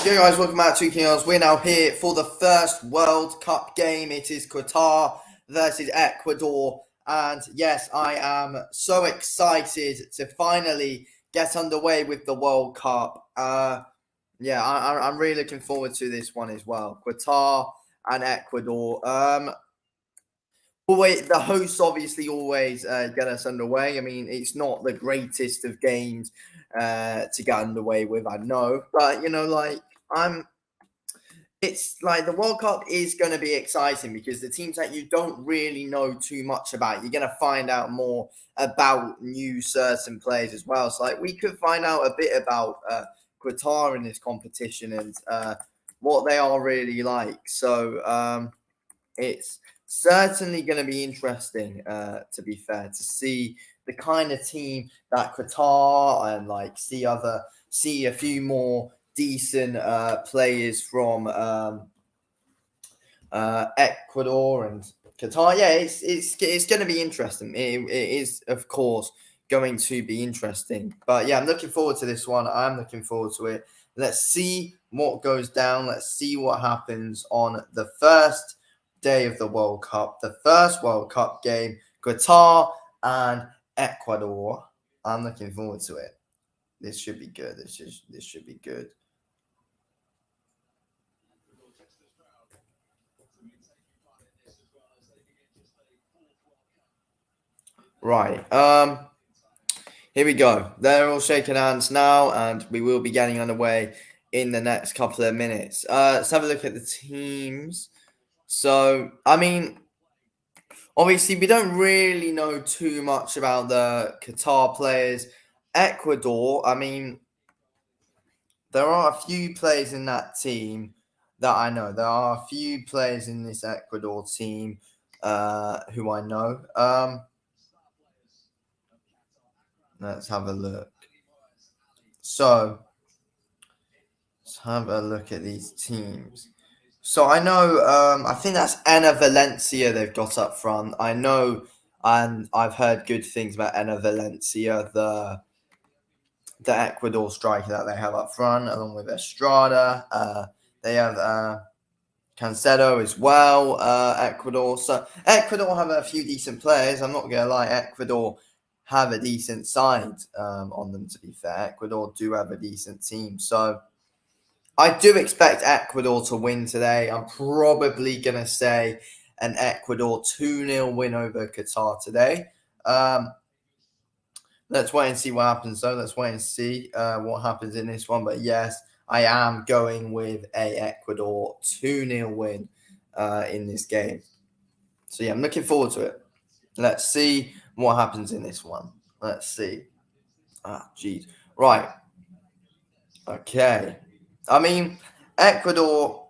Yo guys, welcome back to Kingos. We're now here for the first World Cup game. It is Qatar versus Ecuador. And yes, I am so excited to finally get underway with the World Cup. I'm really looking forward to this one as well. Qatar and Ecuador. The hosts obviously always get us underway. I mean, it's not the greatest of games to get underway with, I know. But, it's like the World Cup is going to be exciting because the teams that you don't really know too much about, you're going to find out more about new certain players as well. So, we could find out a bit about Qatar in this competition and what they are really like. So, it's certainly going to be interesting, to be fair, to see the kind of team that Qatar and see a few more decent players from Ecuador and Qatar. Yeah, it's going to be interesting. It is, of course, going to be interesting. But yeah, I'm looking forward to this one. I'm looking forward to it. Let's see what goes down. Let's see what happens on the first day of the World Cup, the first World Cup game, Qatar and Ecuador. I'm looking forward to it. This should be good. This should be good. Right. Here we go. They're all shaking hands now, and we will be getting underway in the next couple of minutes. Let's have a look at the teams. So, I mean, obviously, we don't really know too much about the Qatar players. Ecuador, I mean, there are a few players in that team that I know. There are a few players in this Ecuador team who I know. Let's have a look. So, let's have a look at these teams. So I know, I think that's Anna Valencia they've got up front. I know, and I've heard good things about Anna Valencia, the Ecuador striker that they have up front, along with Estrada. They have Cancedo as well, Ecuador. So Ecuador have a few decent players. I'm not going to lie, Ecuador have a decent side on them, to be fair. Ecuador do have a decent team. So I do expect Ecuador to win today. I'm probably going to say an Ecuador 2-0 win over Qatar today. Let's wait and see what happens, though. Let's wait and see what happens in this one. But yes, I am going with a Ecuador 2-0 win in this game. So yeah, I'm looking forward to it. Let's see what happens in this one. Let's see. Jeez. Right. Okay. I mean, Ecuador.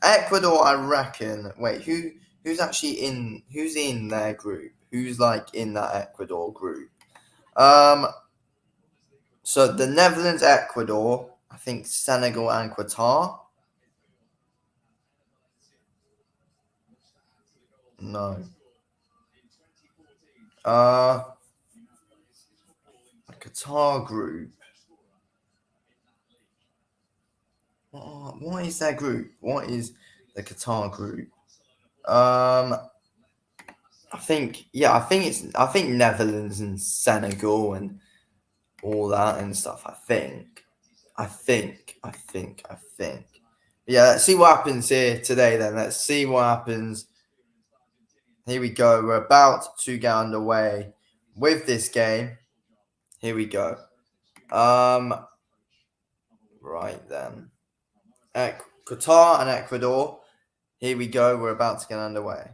Ecuador. I reckon. Wait, who's in their group? Who's in that Ecuador group? So the Netherlands, Ecuador. I think Senegal and Qatar. No. Qatar group. What is their group? What is the Qatar group? I think Netherlands and Senegal and all that and stuff. I think. Yeah, let's see what happens here today then. Let's see what happens. Here we go. We're about to get underway with this game. Here we go. Right then. Qatar and Ecuador. Here we go. We're about to get underway.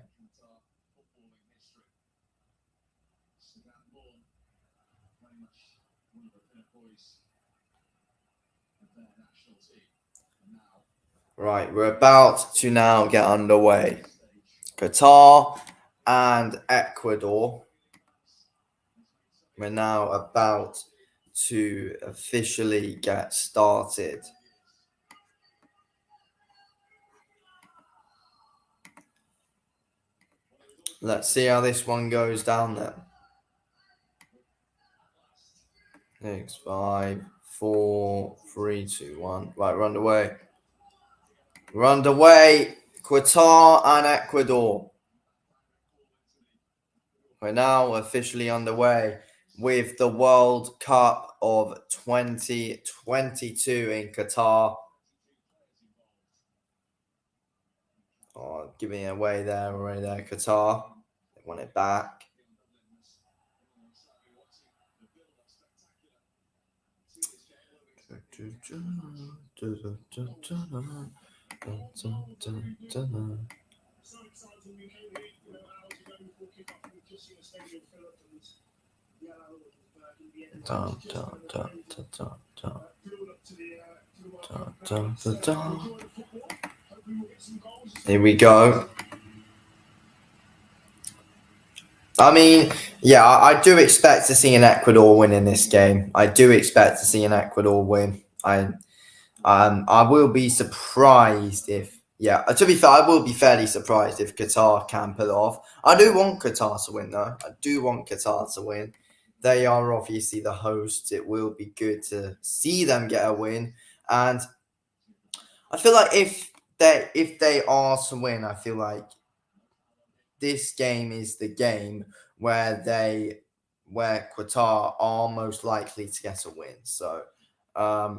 Right, we're about to now get underway. Qatar and Ecuador. We're now about to officially get started. Let's see how this one goes down then. 6, 5, 4, 3, 2, 1. Right, we're underway. We're underway. Qatar and Ecuador. We're now officially underway with the World Cup of 2022 in Qatar. Oh, giving it away there, already there, Qatar. They want it back. Here we go. I mean, yeah, I do expect to see an Ecuador win in this game. I do expect to see an Ecuador win. I will be surprised if, to be fair, I will be fairly surprised if Qatar can pull it off. I do want Qatar to win, though. I do want Qatar to win. They are obviously the hosts. It will be good to see them get a win. And I feel like if they are to win, I feel like this game is the game where Qatar are most likely to get a win. So, I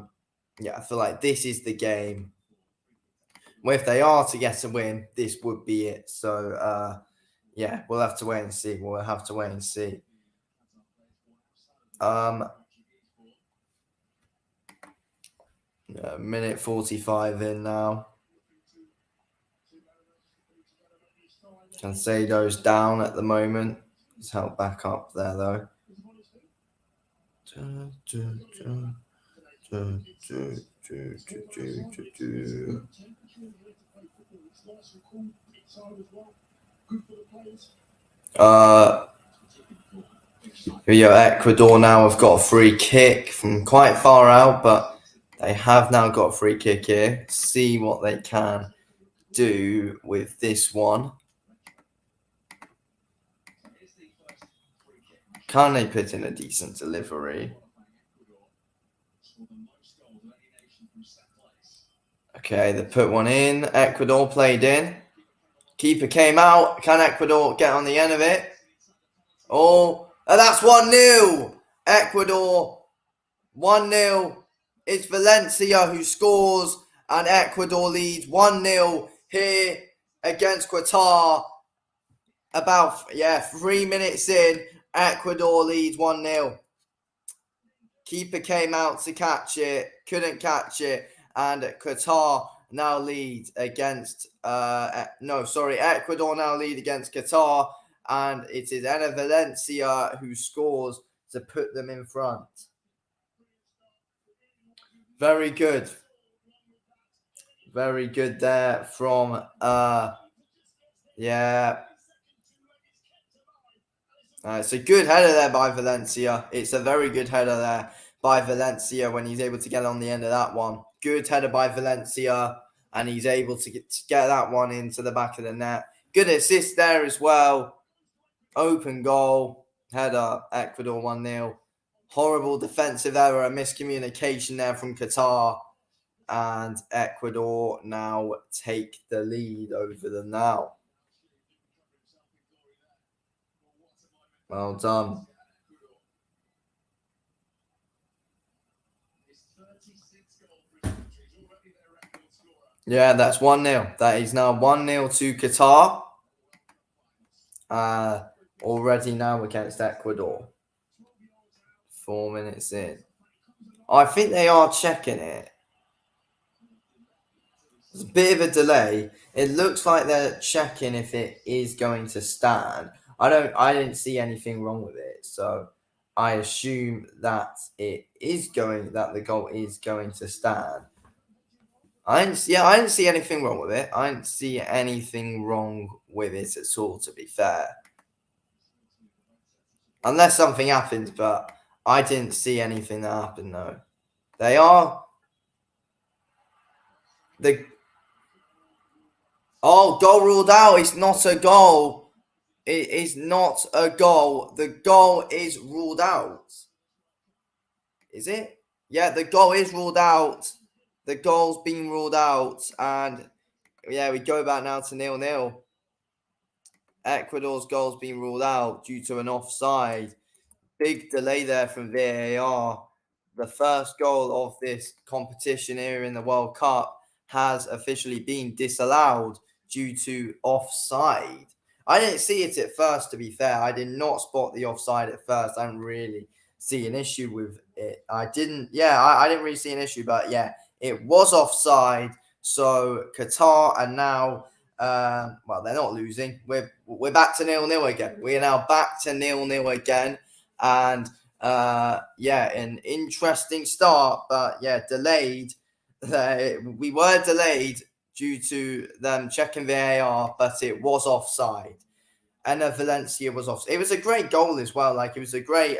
feel like this is the game where if they are to get a win, this would be it. So, we'll have to wait and see. We'll have to wait and see. Minute 45 in now. Cancedo's down at the moment. He's held back up there, though. Ecuador now have got a free kick from quite far out, but they have now got a free kick here. See what they can do with this one. Can they put in a decent delivery? Okay, they put one in. Ecuador played in. Keeper came out. Can Ecuador get on the end of it? Oh, that's 1-0. Ecuador 1-0. It's Valencia who scores, and Ecuador leads 1-0 here against Qatar. About 3 minutes in, Ecuador leads 1-0. Keeper came out to catch it, couldn't catch it, and Qatar now leads against Ecuador now lead against Qatar, and it is Enner Valencia who scores to put them in front. Very good. Very good there from it's a good header there by Valencia. It's a very good header there by Valencia when he's able to get on the end of that one. Good header by Valencia, and he's able to get that one into the back of the net. Good assist there as well. Open goal. Header. Ecuador 1-0. Horrible defensive error. Miscommunication there from Qatar. And Ecuador now take the lead over them now. Well done. Yeah, that's 1-0. That is now 1-0 to Qatar. Already now against Ecuador. 4 minutes in. I think they are checking it. There's a bit of a delay. It looks like they're checking if it is going to stand. I didn't see anything wrong with it, so I assume that the goal is going to stand. I didn't see anything wrong with it. I didn't see anything wrong with it at all, to be fair. Unless something happens, but I didn't see anything that happened, though. They are... goal ruled out. It's not a goal. It is not a goal. The goal is ruled out. Is it? Yeah, the goal is ruled out. The goal's been ruled out, and yeah, we go back now to 0-0. Ecuador's goal's been ruled out due to an offside. Big delay there from VAR. The first goal of this competition here in the World Cup has officially been disallowed due to offside. I didn't see it at first, to be fair. I did not spot the offside at first. I didn't really see an issue with it. I didn't really see an issue, but yeah, it was offside. So Qatar are now well, they're not losing. We're back to 0-0 again. We are now back to 0-0 again. And yeah, an interesting start, but yeah, delayed. We were delayed due to them checking VAR, but it was offside. And Valencia was off. It was a great goal as well. Like, it was a great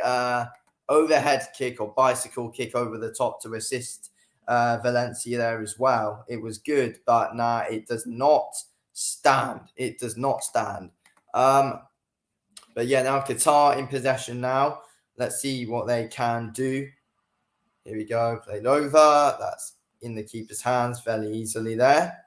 overhead kick or bicycle kick over the top to assist Valencia there as well. It was good, but nah, it does not stand. It does not stand. But yeah, now Qatar in possession now. Let's see what they can do. Here we go. Played over. That's in the keeper's hands fairly easily there.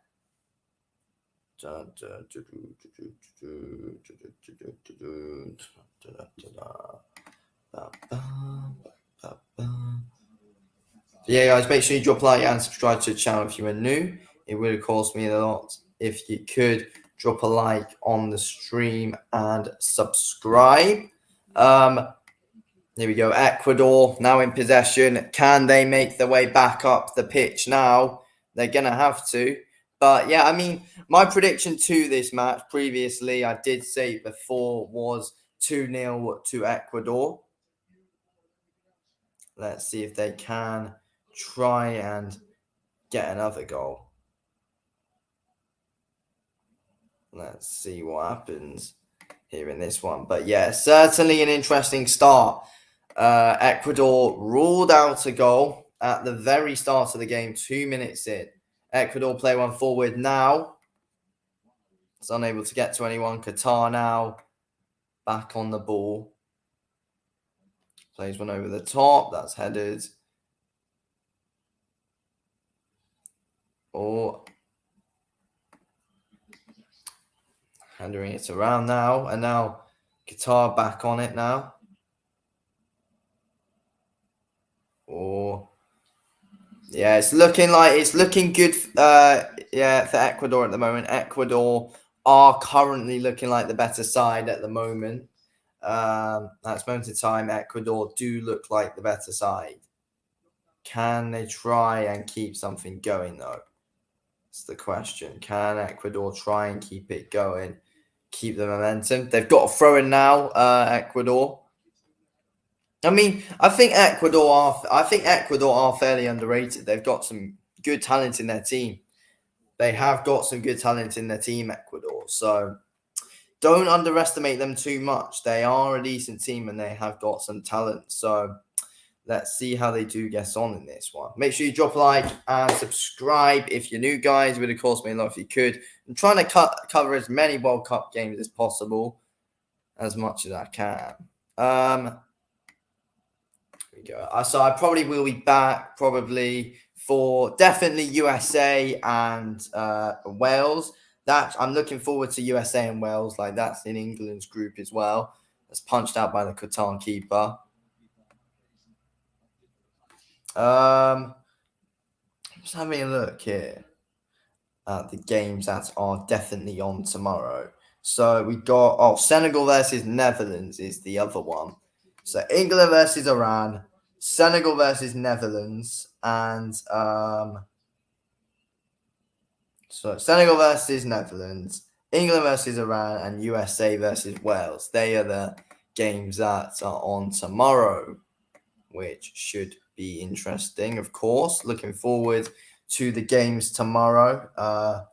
Yeah, guys, make sure you drop a like and subscribe to the channel if you are new. It would, of course, mean a lot if you could drop a like on the stream and subscribe. Here we go. Ecuador now in possession. Can they make their way back up the pitch now? They're going to have to. But yeah, I mean, my prediction to this match previously, I did say before, was 2-0 to Ecuador. Let's see if they can try and get another goal. Let's see what happens here in this one. But yeah, certainly an interesting start. Ecuador ruled out a goal at the very start of the game, 2 minutes in. Ecuador play one forward now. It's unable to get to anyone. Qatar now back on the ball. Plays one over the top. That's headed. Or handing it around now. And now Qatar back on it now. Or yeah, it's looking good. Yeah, for Ecuador at the moment. Ecuador are currently looking like the better side at the moment. At this moment in time, Ecuador do look like the better side. Can they try and keep something going though? That's the question. Can Ecuador try and keep it going? Keep the momentum. They've got a throw in now, Ecuador. I mean, I think Ecuador are fairly underrated. They've got some good talent in their team. They have got some good talent in their team, Ecuador. So don't underestimate them too much. They are a decent team and they have got some talent. So let's see how they do get on in this one. Make sure you drop a like and subscribe if you're new, guys. It would, of course, mean a lot if you could. I'm trying to cover as many World Cup games as possible, as much as I can. Here we go. So I probably will be back for definitely USA and Wales. That I'm looking forward to USA and Wales. Like, that's in England's group as well. That's punched out by the Qatar keeper. Just having a look here at the games that are definitely on tomorrow. So we got Senegal versus Netherlands is the other one. So England versus Iran, Senegal versus Netherlands, and so Senegal versus Netherlands, England versus Iran, and USA versus Wales. They are the games that are on tomorrow, which should be interesting, of course. Looking forward to the games tomorrow.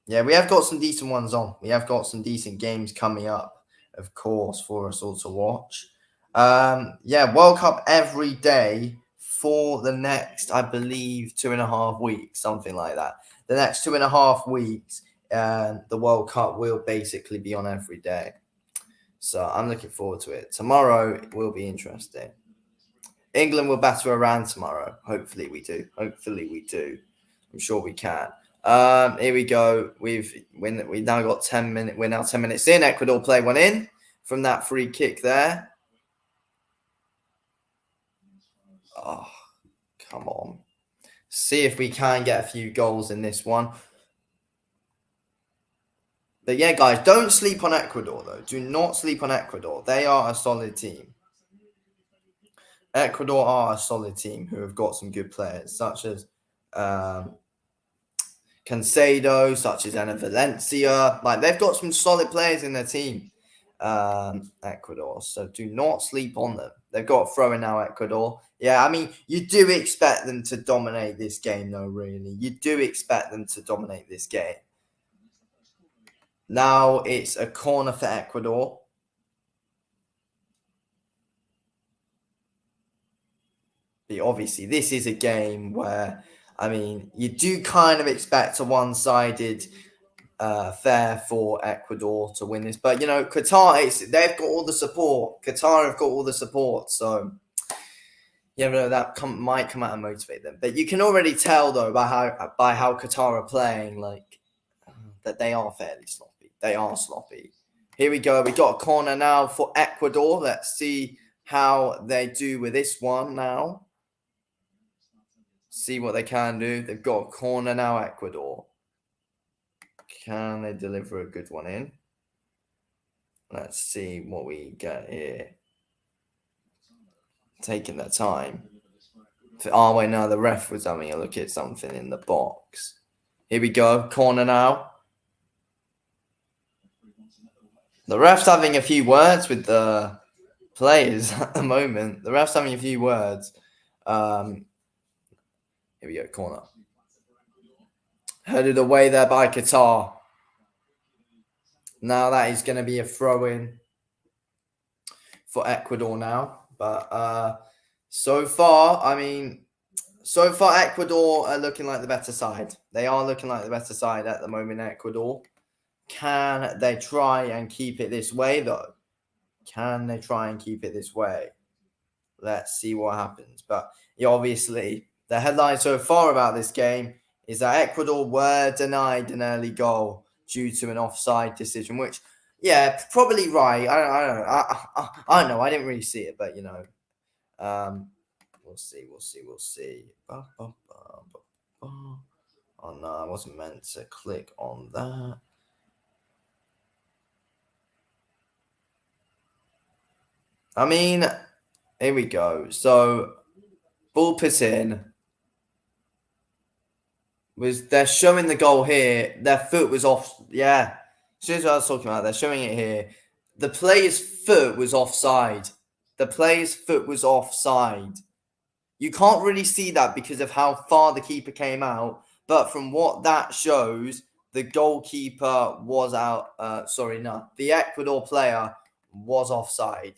Yeah, we have got some decent ones on. We have got some decent games coming up, of course, for us all to watch. Yeah, World Cup every day for the next, I believe, 2.5 weeks, something like that. The next 2.5 weeks, the World Cup will basically be on every day. So I'm looking forward to it. Tomorrow will be interesting. England will batter Iran tomorrow. Hopefully we do. Hopefully we do. I'm sure we can. Here we go. We've now got 10 minutes. We're now 10 minutes in. Ecuador play one in from that free kick there. Oh, come on. See if we can get a few goals in this one. But yeah, guys, don't sleep on Ecuador, though. Do not sleep on Ecuador. They are a solid team. Ecuador are a solid team who have got some good players, such as Cancedo, such as Ana Valencia. Like, they've got some solid players in their team, Ecuador. So do not sleep on them. They've got a throw in now, Ecuador. Yeah, I mean, you do expect them to dominate this game, though, really. You do expect them to dominate this game. Now it's a corner for Ecuador. But obviously, this is a game where, I mean, you do kind of expect a one-sided affair for Ecuador to win this. But, you know, Qatar, they've got all the support. Qatar have got all the support. So, you know, that might come out and motivate them. But you can already tell, though, by how Qatar are playing, like, that they are fairly sloppy. They are sloppy. Here we go. We got a corner now for Ecuador. Let's see how they do with this one now. See what they can do. They've got a corner now, Ecuador. Can they deliver a good one in? Let's see what we get here. Taking their time. Oh, wait, no, the ref was having a look at something in the box. Here we go. Corner now. The ref's having a few words with the players at the moment. The ref's having a few words. Here we go. Corner. Headed away there by Qatar. Now that is going to be a throw-in for Ecuador now. But so far, Ecuador are looking like the better side. They are looking like the better side at the moment, Ecuador. Can they try and keep it this way, though? Can they try and keep it this way? Let's see what happens. But yeah, obviously, the headline so far about this game is that Ecuador were denied an early goal due to an offside decision, which, yeah, probably right. I don't know. I didn't really see it, but, you know, we'll see. Oh, no, I wasn't meant to click on that. I mean, here we go. So, ball put in. They're showing the goal here. Their foot was off. Yeah. As soon as I was talking about, they're showing it here. The player's foot was offside. The player's foot was offside. You can't really see that because of how far the keeper came out. But from what that shows, the goalkeeper was out. The Ecuador player was offside.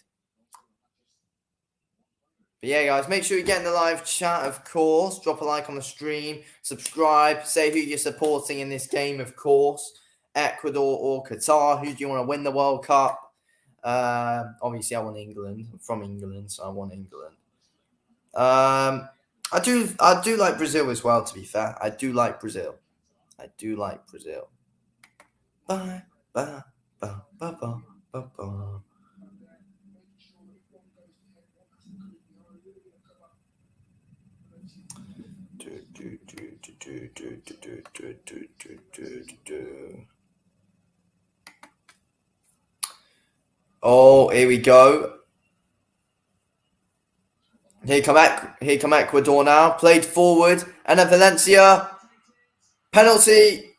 But yeah, guys, make sure you get in the live chat, of course. Drop a like on the stream. Subscribe. Say who you're supporting in this game, of course. Ecuador or Qatar. Who do you want to win the World Cup? Obviously, I want England. I'm from England, so I want England. I do like Brazil as well, to be fair. I do like Brazil. Bye, bye, bye, bye, bye, bye, bye. Oh, here we go. Here come Ecuador now. Played forward. And then Valencia. Penalty.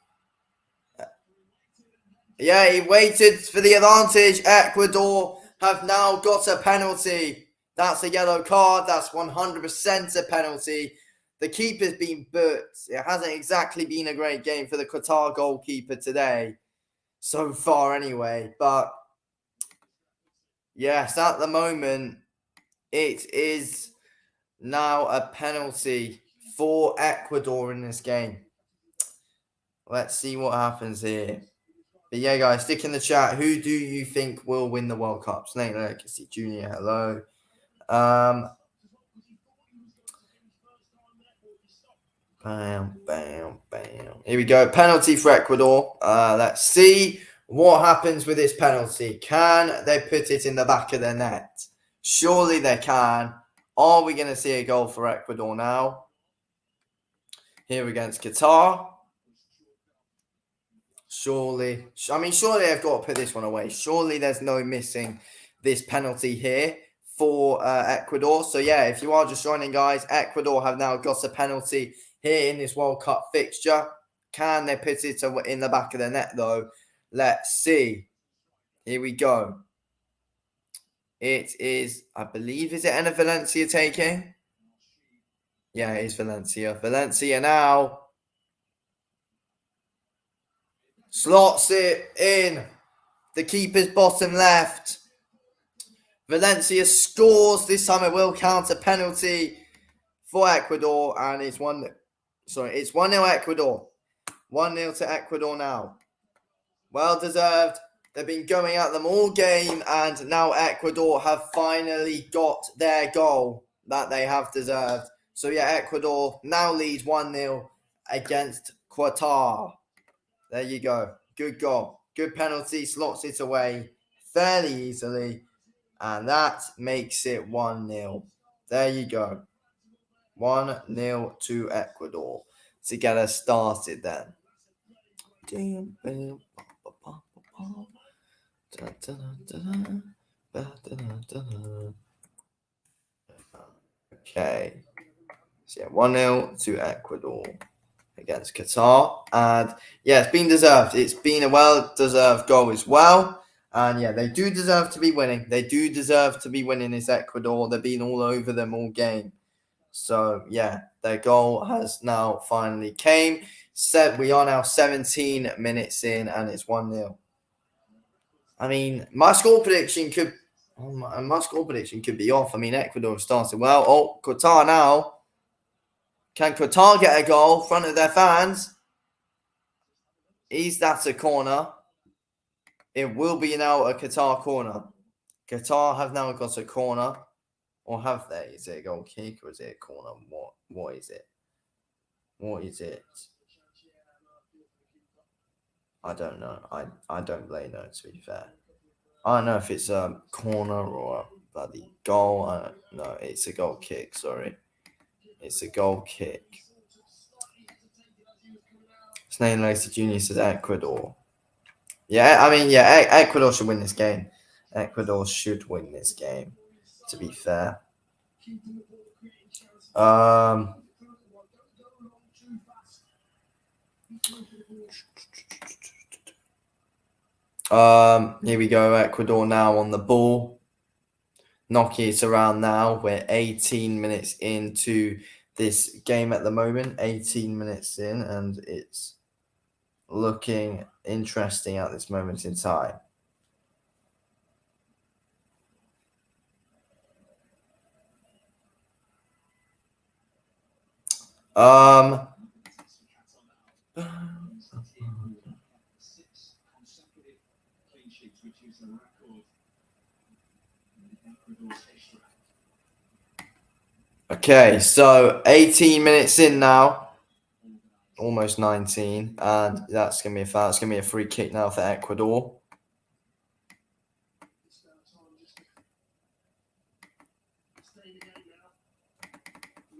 Yeah, he waited for the advantage. Ecuador have now got a penalty. That's a yellow card. That's 100% a penalty. The keeper's been booked. It hasn't exactly been a great game for the Qatar goalkeeper today. So far, anyway. But, yes, at the moment, it is now a penalty for Ecuador in this game. Let's see what happens here. But yeah, guys, stick in the chat. Who do you think will win the World Cup? Snake Legacy Junior, hello. Bam, bam, bam. Here we go. Penalty for Ecuador. Let's see what happens with this penalty. Can they put it in the back of the net? Surely they can. Are we going to see a goal for Ecuador now? Here against Qatar. Surely they've got to put this one away. Surely there's no missing this penalty here for Ecuador. So yeah, if you are just joining, guys, Ecuador have now got a penalty here in this World Cup fixture. Can they put it in the back of the net, though? Let's see. Here we go. It is, I believe, is it Enner Valencia taking? Yeah, it is Valencia. Valencia now slots it in the keeper's bottom left. Valencia scores. This time it will count a penalty for Ecuador, and it's 1-0 Ecuador. 1-0 to Ecuador now. Well deserved. They've been going at them all game, and now Ecuador have finally got their goal that they have deserved. So yeah, Ecuador now leads 1-0 against Qatar. There you go. Good goal. Good penalty. Slots it away fairly easily. And that makes it 1-0. There you go. 1-0 to Ecuador to get us started then. Okay. So yeah, 1-0 to Ecuador against Qatar. And yeah, it's been deserved. It's been a well-deserved goal as well. And yeah, they do deserve to be winning. They do deserve to be winning this Ecuador. They've been all over them all game. So yeah, their goal has now finally came. We are now 17 minutes in, and it's 1-0. I mean, my score prediction could be off. I mean, Ecuador started well. Oh, Qatar now. Can Qatar get a goal in front of their fans? Is that a corner? It will be now a Qatar corner. Qatar have now got a corner. Or have they? Is it a goal kick or is it a corner? What is it? What is it? I don't know. I don't really know, to be fair. I don't know if it's a corner or a bloody goal. No, it's a goal kick, sorry. It's a goal kick. Snake Lacer Jr. says Ecuador. Yeah, I mean, yeah, Ecuador should win this game. Ecuador should win this game, to be fair. Here we go. Ecuador now on the ball. Knocking it around now. We're 18 minutes into this game at the moment. 18 minutes in, and it's looking interesting at this moment in time. Okay, so 18 minutes in now, almost 19, and that's going to be a foul. It's going to be a free kick now for Ecuador.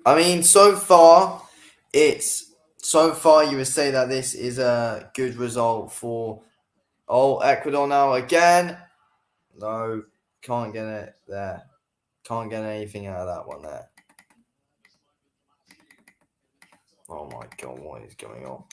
I mean, so far you would say that this is a good result for Ecuador now again. No, can't get it there. Can't get anything out of that one there. Oh my god, what is going on?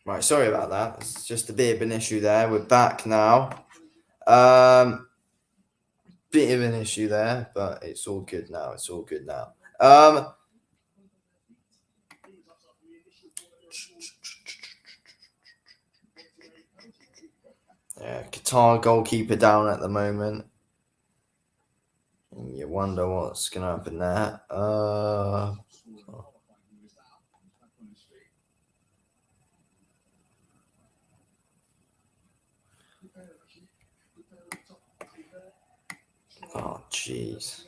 Right, sorry about that. It's just a bit of an issue there. We're back now. Bit of an issue there, but it's all good now. It's all good now. Yeah, Qatar goalkeeper down at the moment. You wonder what's going to happen there. Oh, jeez.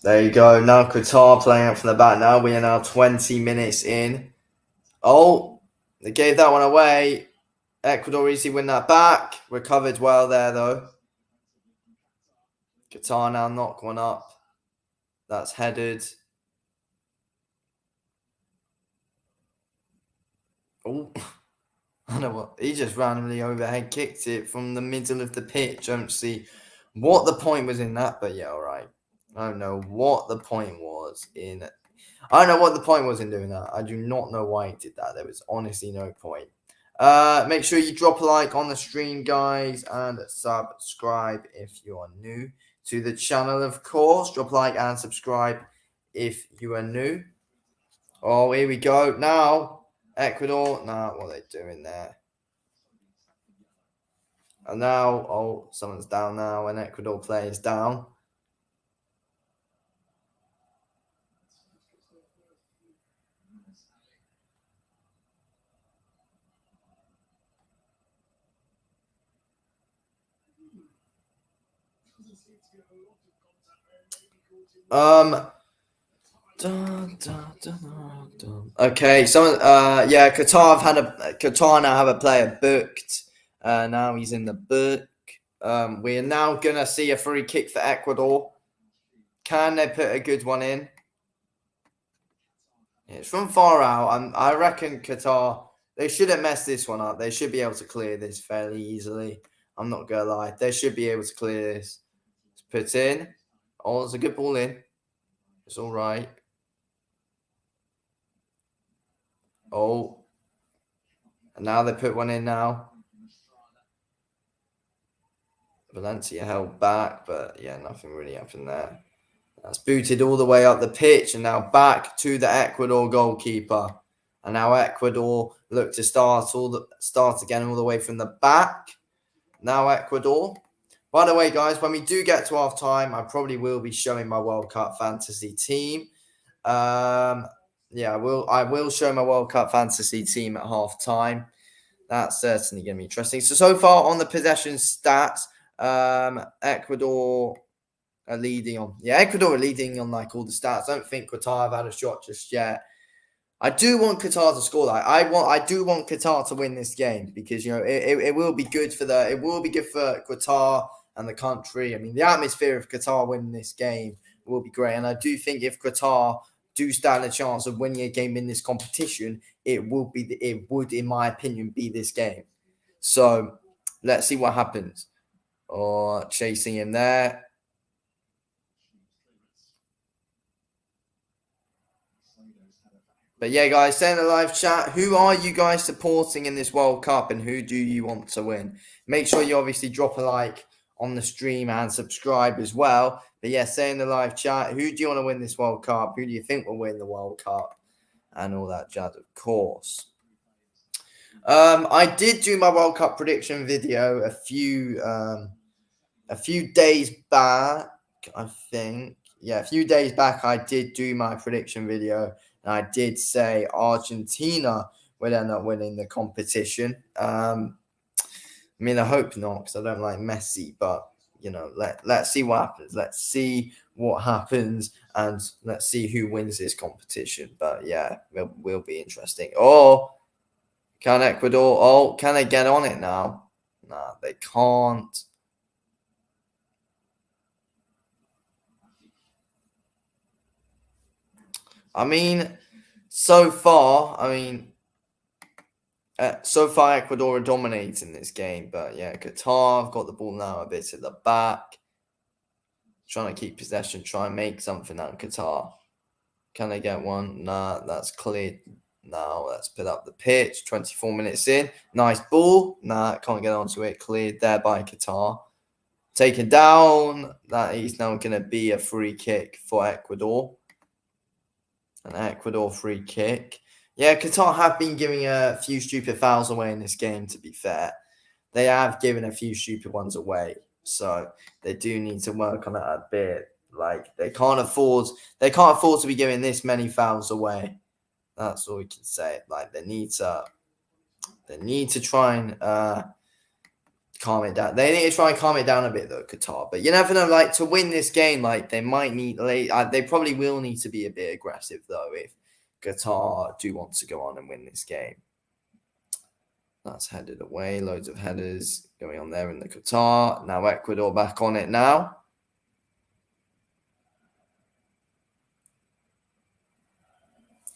There you go. Now Qatar playing up from the back now. We are now 20 minutes in. Oh, they gave that one away. Ecuador easily win that back. Recovered well there, though. Qatar now knock one up. That's headed. Oh, I know what. He just randomly overhead kicked it from the middle of the pitch. I don't see what the point was in that, but yeah, all right. I don't know what the point was in. I don't know what the point was in doing that. I do not know why he did that. There was honestly no point. Make sure you drop a like on the stream, guys, and subscribe if you are new to the channel, of course. Drop a like and subscribe if you are new. Oh, here we go. Now, Ecuador. Now, what are they doing there? And now, oh, someone's down now, and Ecuador players down. Okay, someone. Yeah, Qatar now have a player booked. Now he's in the book. We are now gonna see a free kick for Ecuador. Can they put a good one in? It's from far out. I reckon Qatar. They shouldn't mess this one up. They should be able to clear this fairly easily. I'm not gonna lie. They should be able to clear this. It's put in. Oh, it's a good ball in. It's all right. Oh. And now they put one in now. Valencia held back, but yeah, nothing really happened there. That's booted all the way up the pitch and now back to the Ecuador goalkeeper. And now Ecuador look to start again all the way from the back. Now Ecuador. By the way, guys, when we do get to half time, I probably will be showing my World Cup fantasy team. Yeah, I will show my World Cup fantasy team at half time. That's certainly going to be interesting. So far on the possession stats, Ecuador are leading on. Yeah, Ecuador are leading on like all the stats. I don't think Qatar have had a shot just yet. I do want Qatar to score that. I do want Qatar to win this game because it will be good for Qatar and the country. I mean, the atmosphere of Qatar winning this game will be great, and I do think if Qatar do stand a chance of winning a game in this competition, it would, in my opinion, be this game. So let's see what happens. Or chasing him there. But yeah, guys, say in the live chat, who are you guys supporting in this World Cup and who do you want to win? Make sure you obviously drop a like on the stream and subscribe as well. But yeah, say in the live chat, who do you want to win this World Cup? Who do you think will win the World Cup? And all that jazz, of course. I did do my World Cup prediction video a few days back, I think. Yeah, a few days back, I did do my prediction video. And I did say Argentina will end up winning the competition. I mean, I hope not because I don't like Messi. But, let's see what happens. Let's see what happens. And let's see who wins this competition. But, yeah, it will be interesting. Oh, can Ecuador? Oh, can they get on it now? Nah, they can't. I mean, so far Ecuador are dominating this game, but yeah, Qatar have got the ball now a bit at the back, trying to keep possession, try and make something out of Qatar. Can they get one? Nah, that's cleared. Now let's put up the pitch. 24 minutes in, nice ball. Nah, can't get onto it. Cleared there by Qatar. Taken down. That is now going to be a free kick for Ecuador. An Ecuador free kick. Yeah, Qatar have been giving a few stupid fouls away in this game, to be fair. they have given a few stupid ones away. So they do need to work on that a bit. Like they can't afford to be giving this many fouls away. That's all we can say. Like they need to try and calm it down. They need to try and calm it down a bit though, Qatar. But you never know. Like to win this game, like they might need. They probably will need to be a bit aggressive though if Qatar do want to go on and win this game. That's headed away. Loads of headers going on there in the Qatar. Now Ecuador back on it now.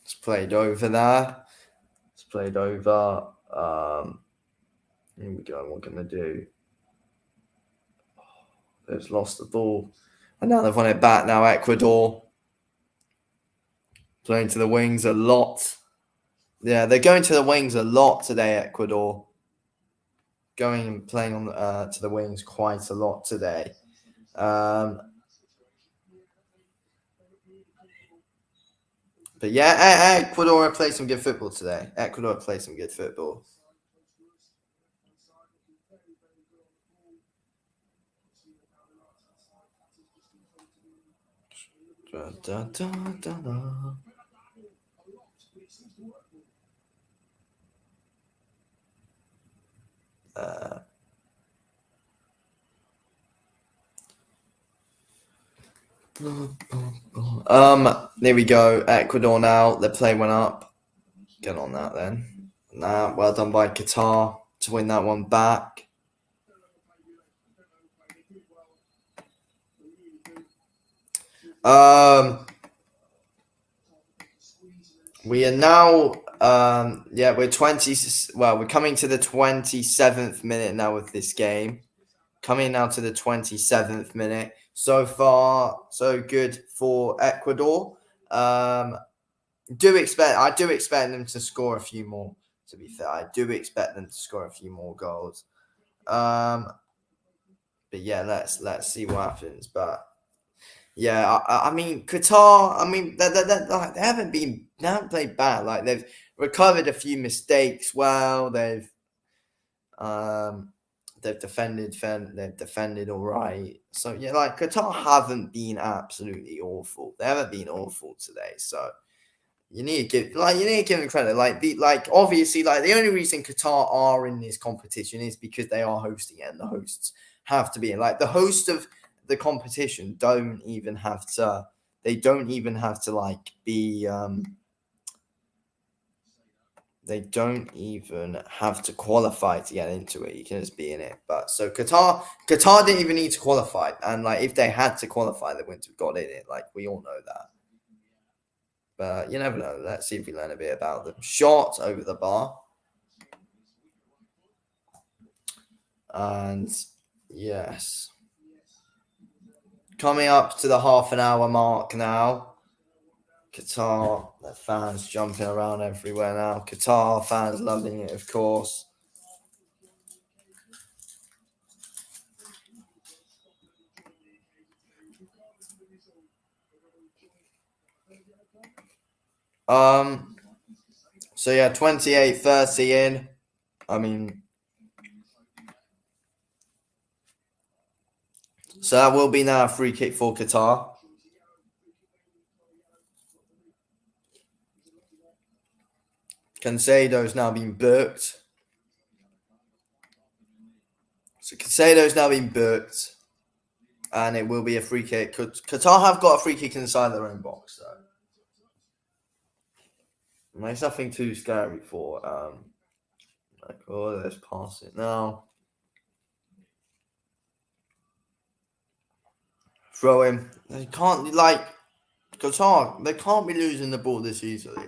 It's played over there. It's played over. Here we go. What can they do? They've lost the ball. And now they've won it back. Now Ecuador playing to the wings a lot. Yeah, they're going to the wings a lot today, Ecuador. Going and playing on to the wings quite a lot today. But yeah, Ecuador played some good football today. Ecuador played some good football. Da, da, da, da. There we go. Ecuador now. The play went up. Get on that then. Nah, well done by Qatar to win that one back. We are now we're 20 we're coming to the 27th minute now with this game. Coming now to the 27th minute. So far, so good for Ecuador. I do expect them to score a few more, to be fair. I do expect them to score a few more goals. But yeah, let's see what happens. But yeah, I mean Qatar. I mean they haven't played bad. Like they've recovered a few mistakes. Well, they've defended all right. So yeah, like Qatar haven't been absolutely awful. They haven't been awful today. So you need to give them credit. Obviously the only reason Qatar are in this competition is because they are hosting it, and the hosts have to be in. Like the host of the competition don't even have to be they don't even have to qualify to get into it. You can just be in it. But so Qatar didn't even need to qualify, and like if they had to qualify, they wouldn't have got in it. Like we all know that. But you never know. Let's see if we learn a bit about them. Shot over the bar. And yes. Coming up to the half an hour mark now. Qatar, the fans jumping around everywhere now. Qatar fans loving it, of course. So yeah, 28-30 in. I mean, so that will be now a free kick for Qatar. Cancedo's now been booked. So Cancedo's now been booked. And it will be a free kick. Qatar have got a free kick inside their own box, so there's nothing too scary for let's pass it now. Throw him. They can't Qatar, they can't be losing the ball this easily.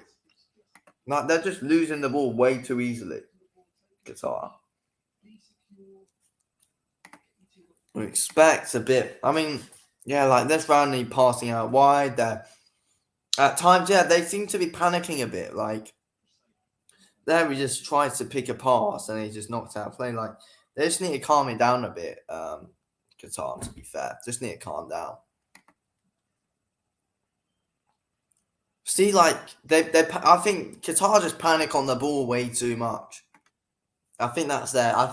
Like they're just losing the ball way too easily. Qatar. We expect a bit. I mean, yeah, like they're randomly passing out wide. They're at times, yeah, they seem to be panicking a bit. Like there, he just tries to pick a pass and he just knocks out play. Like they just need to calm it down a bit. Qatar, to be fair, just need to calm down. See, like I think Qatar just panic on the ball way too much. I think that's their. I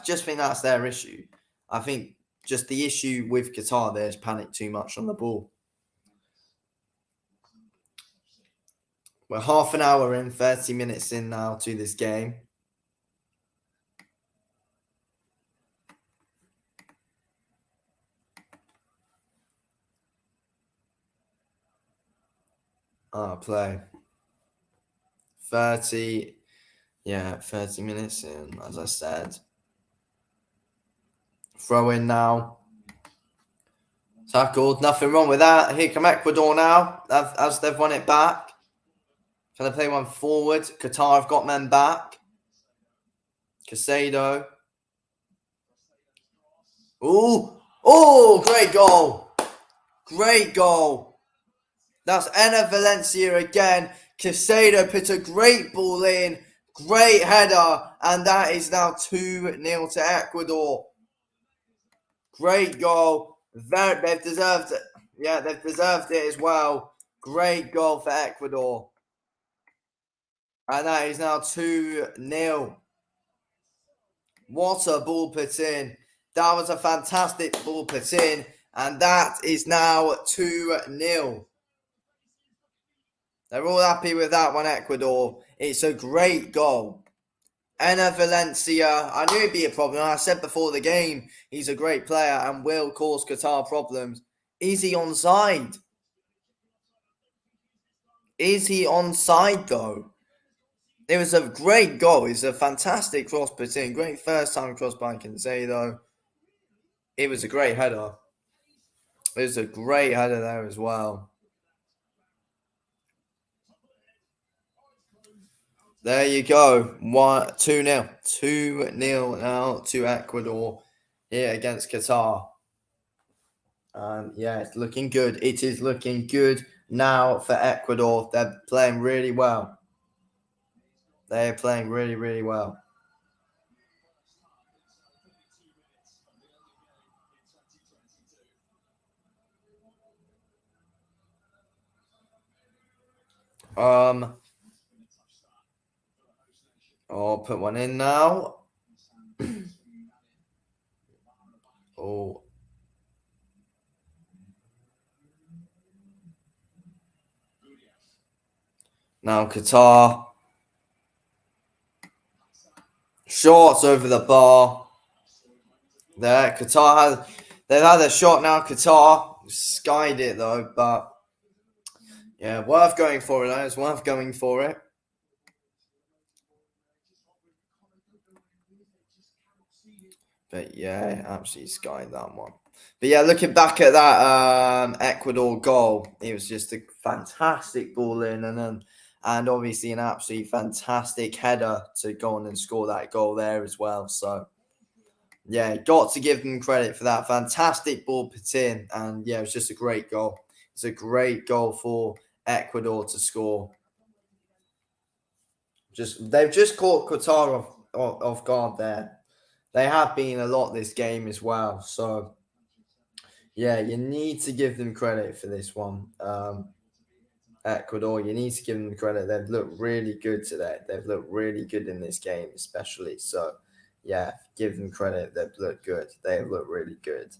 just think that's their issue. I think just the issue with Qatar, there's panic too much on the ball. We're half an hour in, 30 minutes in now to this game. Play. 30. Yeah, 30 minutes in, as I said. Throw in now. Tackled. Nothing wrong with that. Here come Ecuador now, as they've won it back. Can they play one forward? Qatar have got men back. Casado. Ooh. Oh, great goal. Great goal. That's Enner Valencia again. Casado put a great ball in. Great header. And that is now 2-0 to Ecuador. Great goal. They've deserved it. Yeah, they've deserved it as well. Great goal for Ecuador. And that is now 2-0. What a ball put in. That was a fantastic ball put in. And that is now 2-0. They're all happy with that one, Ecuador. It's a great goal. Enner Valencia, I knew it'd be a problem. I said before the game, he's a great player and will cause Qatar problems. Is he onside? Is he onside though? It was a great goal. It's a fantastic cross put in. Great first time cross by Casado. It was a great header. It was a great header there as well. There you go. 2-0. 2-0 now to Ecuador here against Qatar. Yeah, it's looking good. It is looking good now for Ecuador. They're playing really well. They're playing really, really well. I'll put one in now. Oh. Now Qatar. Shots over the bar. There, they've had a shot now. Qatar skied it though, but yeah, worth going for it. It's worth going for it. But yeah, absolutely skied that one. But yeah, looking back at that Ecuador goal, it was just a fantastic ball in, and obviously an absolutely fantastic header to go on and score that goal there as well. So yeah, got to give them credit for that fantastic ball put in, and yeah, it was just a great goal. It's a great goal for Ecuador to score. They've just caught Qatar off guard there. They have been a lot this game as well. So yeah, you need to give them credit for this one. Ecuador, you need to give them credit. They've looked really good today. They've looked really good in this game, especially. So yeah, give them credit. They've looked good. They've looked really good.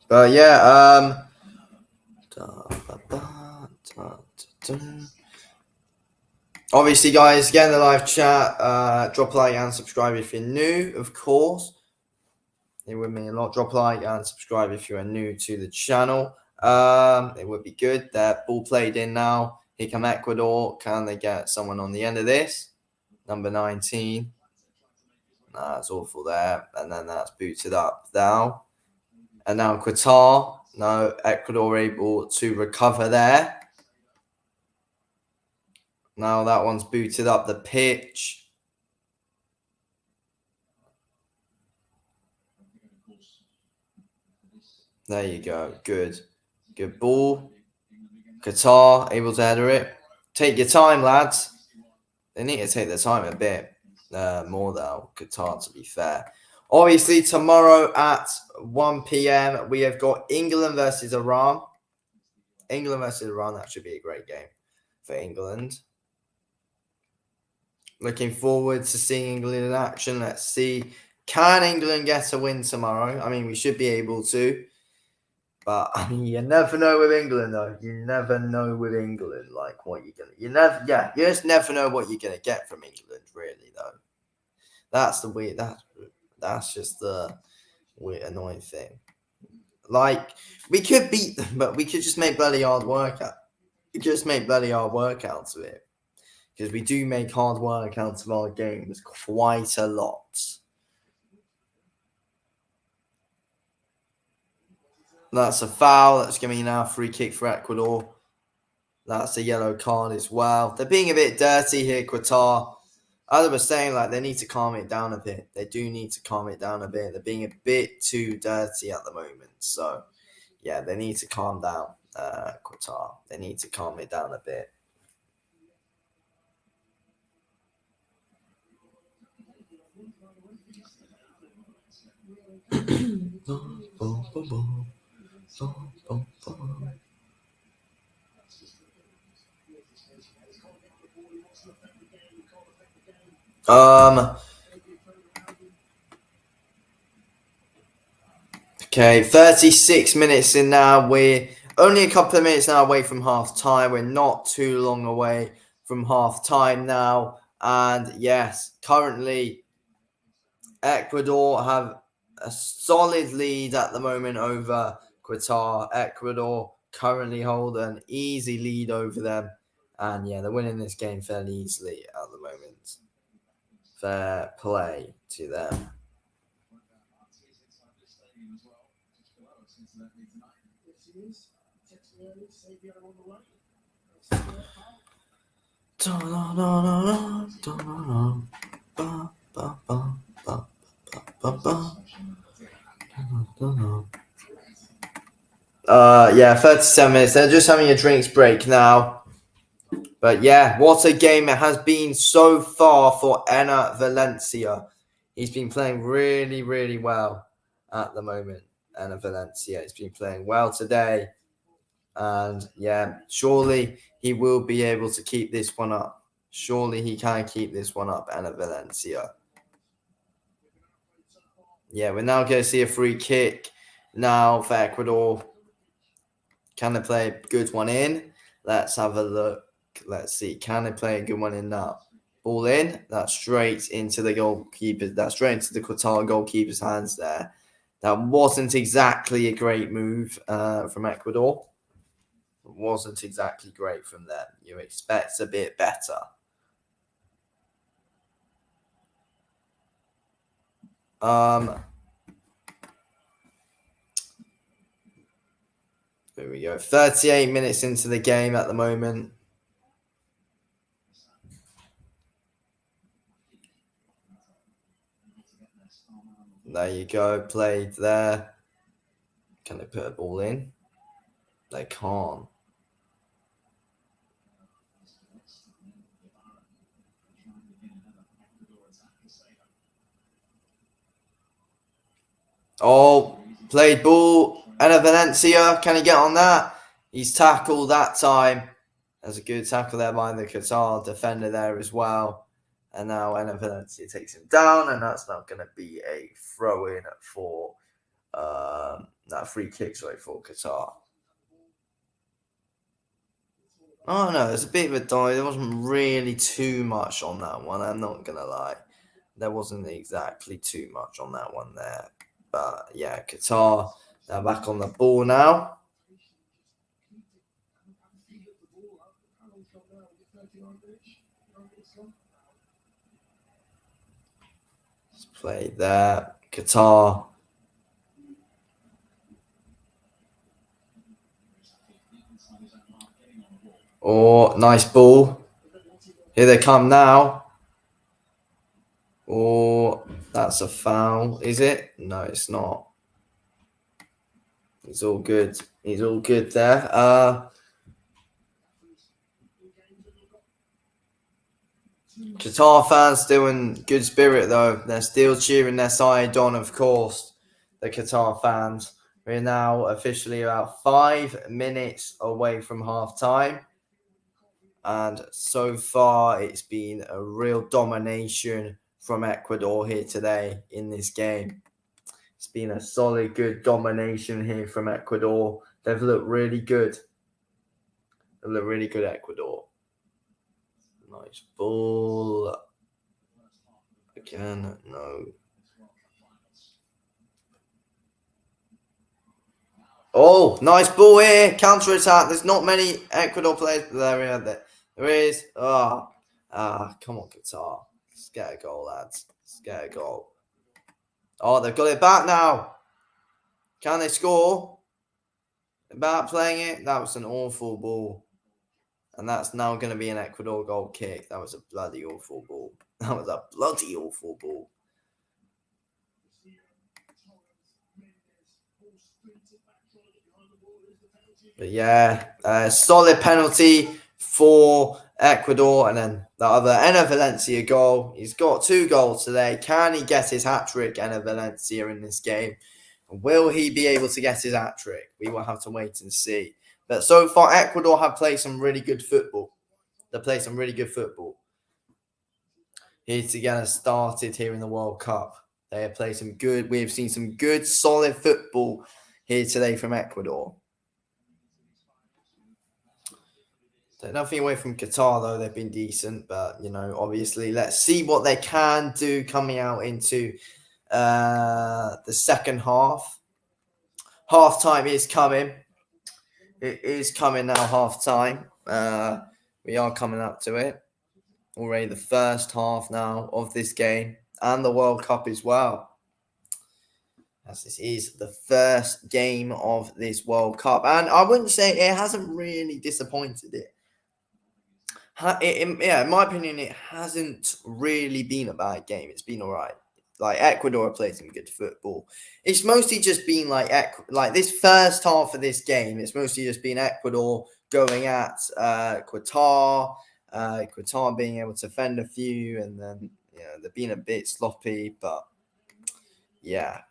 But yeah, obviously, guys, get in the live chat. Drop a like and subscribe if you're new, of course. It would mean a lot. Drop a like and subscribe if you are new to the channel. It would be good. That ball played in now. Here come Ecuador. Can they get someone on the end of this? Number 19. That's awful there. And then that's booted up now. And now Qatar. No, Ecuador able to recover there. Now that one's booted up the pitch. There you go. Good. Good ball. Qatar able to header it. Take your time, lads. They need to take their time a bit more, though, Qatar, to be fair. Obviously, tomorrow at 1 p.m., we have got England versus Iran. England versus Iran, that should be a great game for England. Looking forward to seeing England in action. Let's see. Can England get a win tomorrow? I mean, we should be able to. But I mean, you never know with England, though. You never know with England, like what you're gonna. You just never know what you're gonna get from England, really, though. That's the weird. That's just the weird, annoying thing. Like we could beat them, but we could just make bloody hard work out. Just make bloody hard work out of it, because we do make hard work out of our games quite a lot. That's a foul. That's going to be now a free kick for Ecuador. That's a yellow card as well. They're being a bit dirty here, Qatar. As I was saying, like they need to calm it down a bit. They do need to calm it down a bit. They're being a bit too dirty at the moment. So, yeah, they need to calm down, Qatar. They need to calm it down a bit. Okay, 36 minutes in now. We're only a couple of minutes now away from half time. We're not too long away from half time now. And yes, currently Ecuador have a solid lead at the moment over Qatar. Ecuador currently hold an easy lead over them. And yeah, they're winning this game fairly easily at the moment. Fair play to them. Yeah, 37 minutes. They're just having a drinks break now. But yeah, what a game it has been so far for Enner Valencia. He's been playing really, really well at the moment. Enner Valencia. He's been playing well today. And yeah, surely he will be able to keep this one up. Surely he can keep this one up, Enner Valencia. Yeah, we're now going to see a free kick now for Ecuador. Can they play a good one in? Let's have a look. Let's see. Can they play a good one in now? Ball in. That's straight into the goalkeeper. That's straight into the Qatar goalkeeper's hands there. That wasn't exactly a great move from Ecuador. It wasn't exactly great from them. You expect a bit better. There we go. 38 minutes into the game at the moment. There you go. Played there. Can they put a ball in? They can't. Oh, played ball. Enner Valencia, can he get on that? He's tackled that time. There's a good tackle there by the Qatar defender there as well. And now Enner Valencia takes him down, and that's not going to be a throw-in for that free kick, for Qatar. Oh no, there's a bit of a dive. There wasn't really too much on that one. I'm not going to lie. There wasn't exactly too much on that one there. But yeah, Qatar, they're back on the ball now. Let's play there. Qatar. Oh, nice ball. Here they come now. Oh, that's a foul. Is it? No, it's not. It's all good. He's all good there. Qatar fans still in good spirit though. They're still cheering their side on, of course. The Qatar fans. We're now officially about 5 minutes away from half time. And so far, it's been a real domination from Ecuador here today in this game. It's been a solid, good domination here from Ecuador. They've looked really good. They look really good, Ecuador. Nice ball. Again, no. Oh, nice ball here. Counter attack. There's not many Ecuador players. There is. Come on, Qatar. Let's get a goal, lads. Let's get a goal. Oh, they've got it back now. Can they score? About playing it. That was an awful ball. And that's now going to be an Ecuador goal kick. That was a bloody awful ball. That was a bloody awful ball. But yeah, solid penalty for Ecuador. And then the other Enner Valencia goal. He's got 2 goals today. Can he get his hat-trick, Enner Valencia, in this game? Will he be able to get his hat-trick? We will have to wait and see. But so far, Ecuador have played some really good football. They play some really good football. Here together started here in the World Cup. They have played some good. We have seen some good, solid football here today from Ecuador. Nothing away from Qatar, though. They've been decent. But, obviously, let's see what they can do coming out into the second half. Half time is coming. It is coming now, half time. We are coming up to it. Already the first half now of this game and the World Cup as well. As this is the first game of this World Cup. And I wouldn't say it hasn't really disappointed it. In my opinion, it hasn't really been a bad game. It's been all right. Like, Ecuador have played some good football. It's mostly just been like this first half of this game. It's mostly just been Ecuador going at Qatar. Qatar being able to fend a few, and then they've been a bit sloppy, but yeah.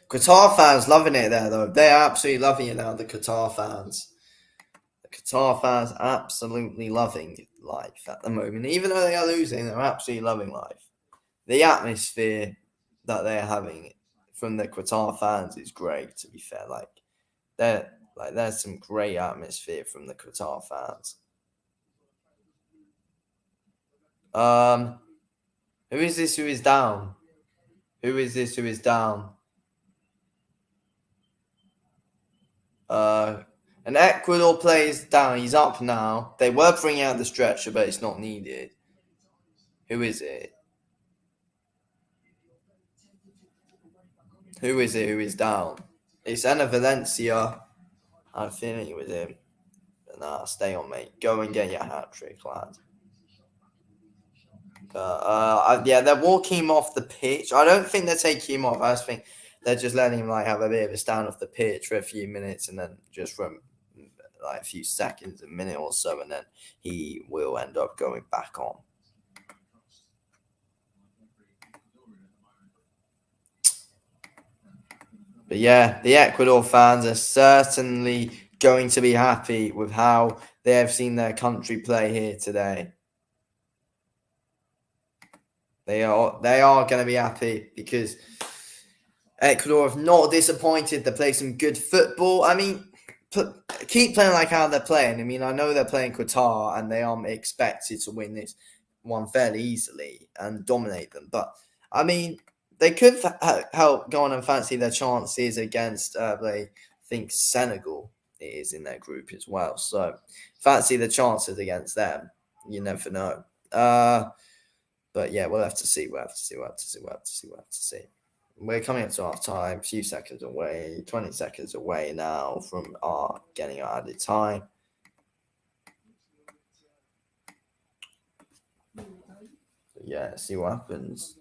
Qatar fans loving it there, though. They're absolutely loving it now, the Qatar fans. The Qatar fans absolutely loving life at the moment. Even though they are losing, they're absolutely loving life. The atmosphere that they're having from the Qatar fans is great, to be fair. There's some great atmosphere from the Qatar fans. Who is this who is down? Who is this who is down? An Ecuador player is down. He's up now. They were bringing out the stretcher, but it's not needed. Who is it? Who is it who is down? It's Enner Valencia. I think it was him. But nah, stay on, mate. Go and get your hat-trick, lad. They're walking him off the pitch. I don't think they're taking him off. I just think they're just letting him have a bit of a stand off the pitch for a few minutes, and then just from a few seconds, a minute or so, and then he will end up going back on. But yeah, the Ecuador fans are certainly going to be happy with how they have seen their country play here today. They are going to be happy because Ecuador have not disappointed. They play some good football. I mean, keep playing like how they're playing. I mean, I know they're playing Qatar and they are expected to win this one fairly easily and dominate them. But, I mean, they could help go on and fancy their chances against, I think, Senegal is in their group as well. So, fancy the chances against them. You never know. But yeah, we'll have to see. We'll have to see. We're coming up to half time, a few seconds away, 20 seconds away now from getting our added time. Yeah, see what happens.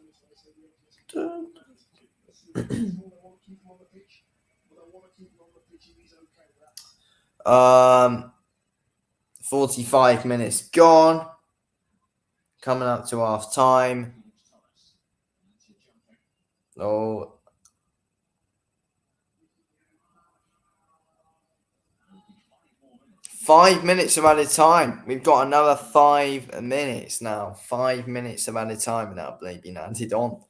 Um, 45 minutes gone. Coming up to half time. Oh. Five minutes of added time. We've got another 5 minutes now. 5 minutes of added time now, being added on.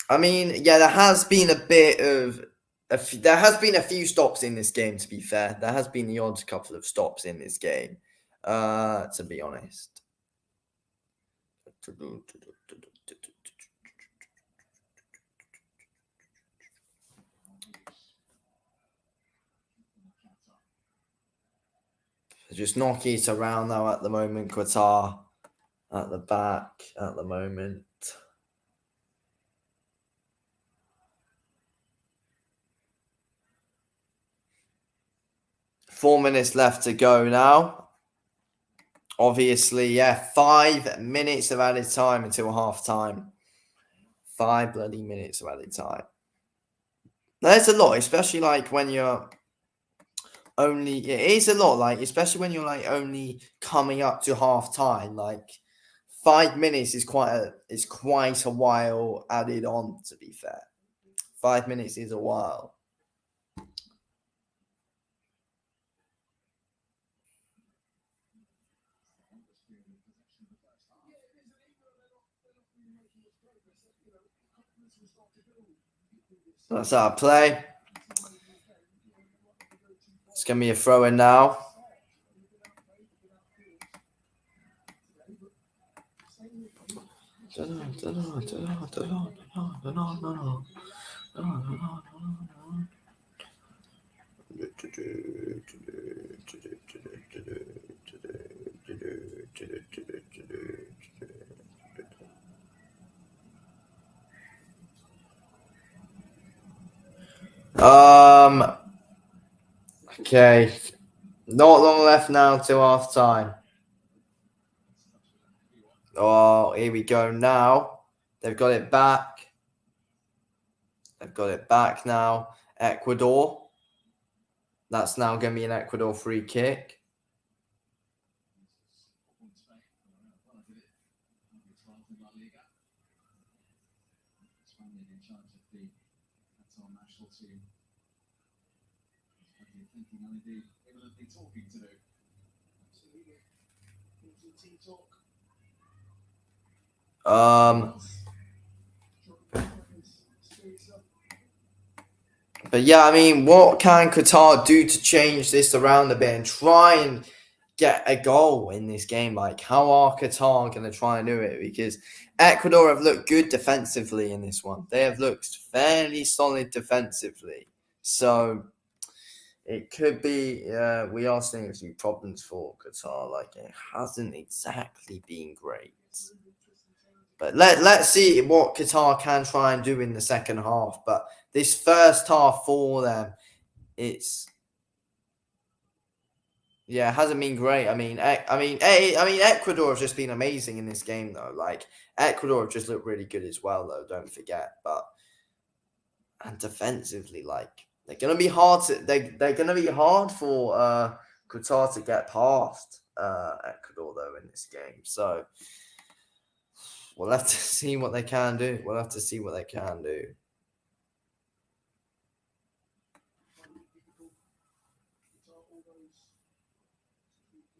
I mean, yeah, there has been a bit of there has been a few stops in this game. To be fair, there has been the odd couple of stops in this game. To be honest. Just knock it around now at the moment. Qatar at the back at the moment. Four minutes left to go now. Obviously, yeah, 5 minutes of added time until half time. 5 bloody minutes of added time. That's a lot, especially like when you're only. It is a lot, like especially when you're like only coming up to half time. Like 5 minutes is quite a while added on. To be fair, 5 minutes is a while. That's our play. It's gonna be a throw in now. Okay. Not long left now till half time. Oh, here we go now. They've got it back. They've got it back now. Ecuador. That's now going to be an Ecuador free kick. But yeah, I mean, what can Qatar do to change this around a bit and try and get a goal in this game? Like, how are Qatar going to try and do it? Because Ecuador have looked good defensively in this one. They have looked fairly solid defensively. So it could be, we are seeing a few problems for Qatar. Like, it hasn't exactly been great. But let's see what Qatar can try and do in the second half. But this first half for them, it hasn't been great. I mean, Ecuador have just been amazing in this game, though. Like, Ecuador have just looked really good as well, though. Don't forget. And defensively, like, they're gonna be hard they're gonna be hard for Qatar to get past Ecuador, though, in this game. So we'll have to see what they can do.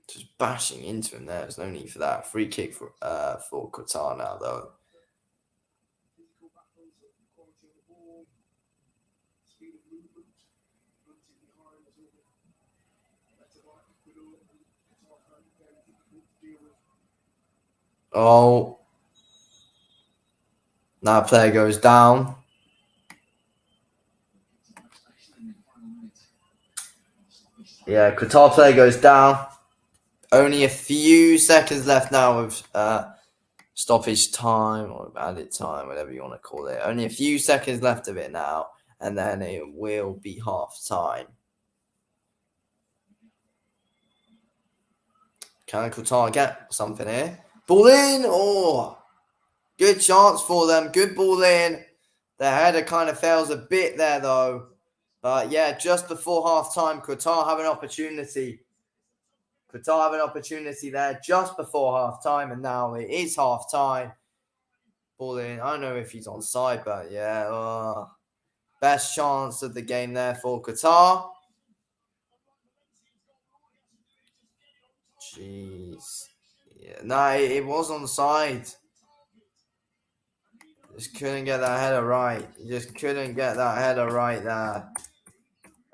Just bashing into him there. There's no need for that. Free kick for Qatar now, though. Oh. Now player goes down. Yeah, Qatar player goes down. Only a few seconds left now of stoppage time or added time, whatever you want to call it. Only a few seconds left of it now, and then it will be half time. Can Qatar get something here? Ball in! Oh! Good chance for them. Good ball in. The header kind of fails a bit there, though. But yeah, just before half-time, Qatar have an opportunity. Qatar have an opportunity there just before half-time, and now it is half-time. Ball in. I don't know if he's onside, but yeah. Best chance of the game there for Qatar. Jeez. Yeah, no, it was onside. Just couldn't get that header right. Just couldn't get that header right there.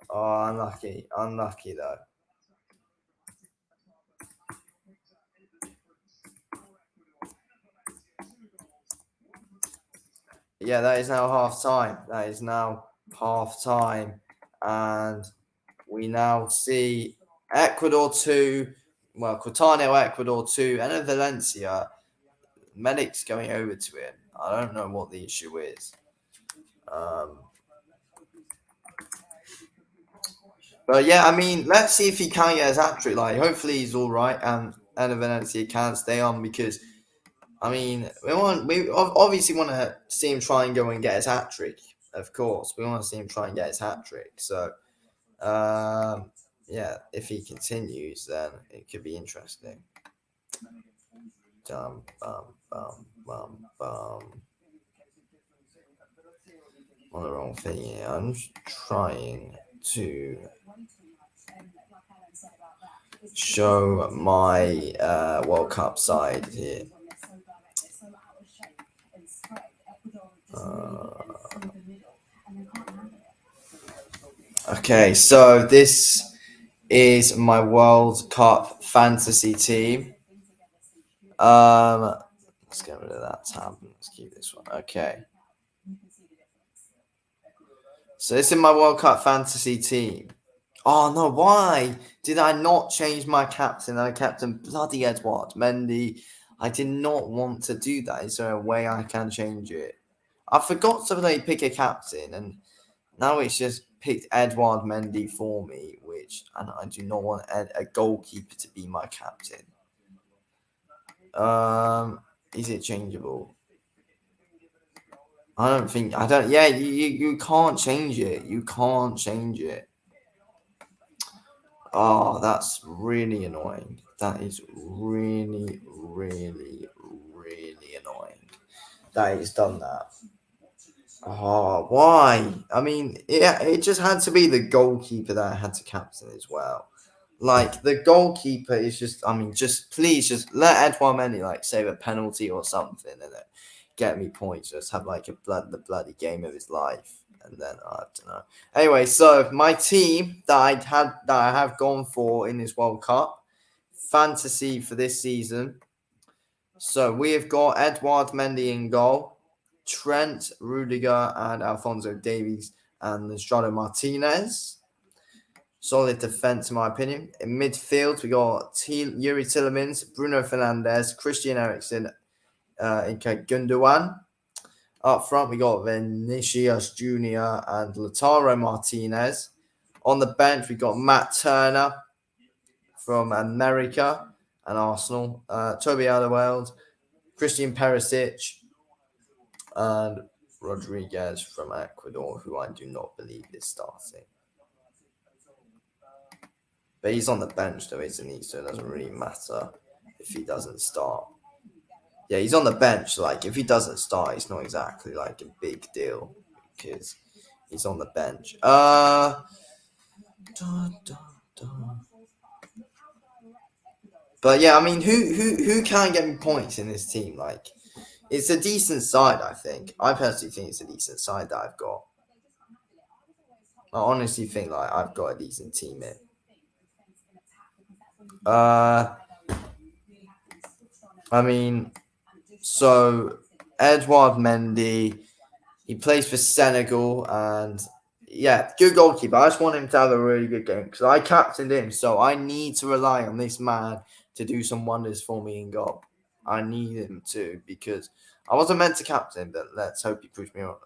Oh, unlucky. Unlucky, though. Yeah, that is now half time. That is now half time. And we now see Ecuador 2. Well, Qatar Ecuador 2. And Valencia. Medic's going over to him. I don't know what the issue is. But yeah, I mean, let's see if he can get his hat trick. Like, hopefully he's all right, and Valencia can stay on because, I mean, we obviously want to see him try and go and get his hat trick. Of course, we want to see him try and get his hat trick. So, yeah, if he continues, then it could be interesting. On the wrong thing here. I'm just trying to show my World Cup side here. Okay, so this is my World Cup fantasy team. Let's get rid of that tab. Let's keep this one. Okay. So this is my World Cup fantasy team. Oh no, why did I not change my captain? I captain bloody Edouard Mendy. I did not want to do that. Is there a way I can change it? I forgot to pick a captain, and now it's just picked Edouard Mendy for me, which I do not want a goalkeeper to be my captain. Is it changeable? I don't. Yeah, you can't change it. You can't change it. Oh, that's really annoying. That is really, really, really annoying that he's done that. Oh, why? I mean, it just had to be the goalkeeper that I had to captain as well. Like, the goalkeeper is just, I mean, please let Edouard Mendy, save a penalty or something and then get me points. Just have, the bloody game of his life. And then, I don't know. Anyway, so my team that I have gone for in this World Cup, fantasy for this season. So we have got Edouard Mendy in goal, Trent, Rudiger, and Alphonso Davies, and Lisandro Martinez. Solid defense, in my opinion. In midfield, we got Yuri Tillemans, Bruno Fernandes, Christian Eriksen, Ilkay Gundogan. Up front, we got Vinicius Jr. and Lautaro Martinez. On the bench, we got Matt Turner from America and Arsenal, Toby Alderweireld, Christian Perisic, and Rodriguez from Ecuador, who I do not believe is starting. But he's on the bench, though, isn't he? So it doesn't really matter if he doesn't start. Yeah, he's on the bench. If he doesn't start, it's not exactly a big deal because he's on the bench. But yeah, I mean, who can get me points in this team? It's a decent side, I think. I personally think it's a decent side that I've got. I honestly think I've got a decent team in. I mean, so Edouard Mendy, he plays for Senegal, and yeah, good goalkeeper. I just want him to have a really good game because I captained him, so I need to rely on this man to do some wonders for me in goal. I need him to because I wasn't meant to captain, but let's hope he proves me wrong.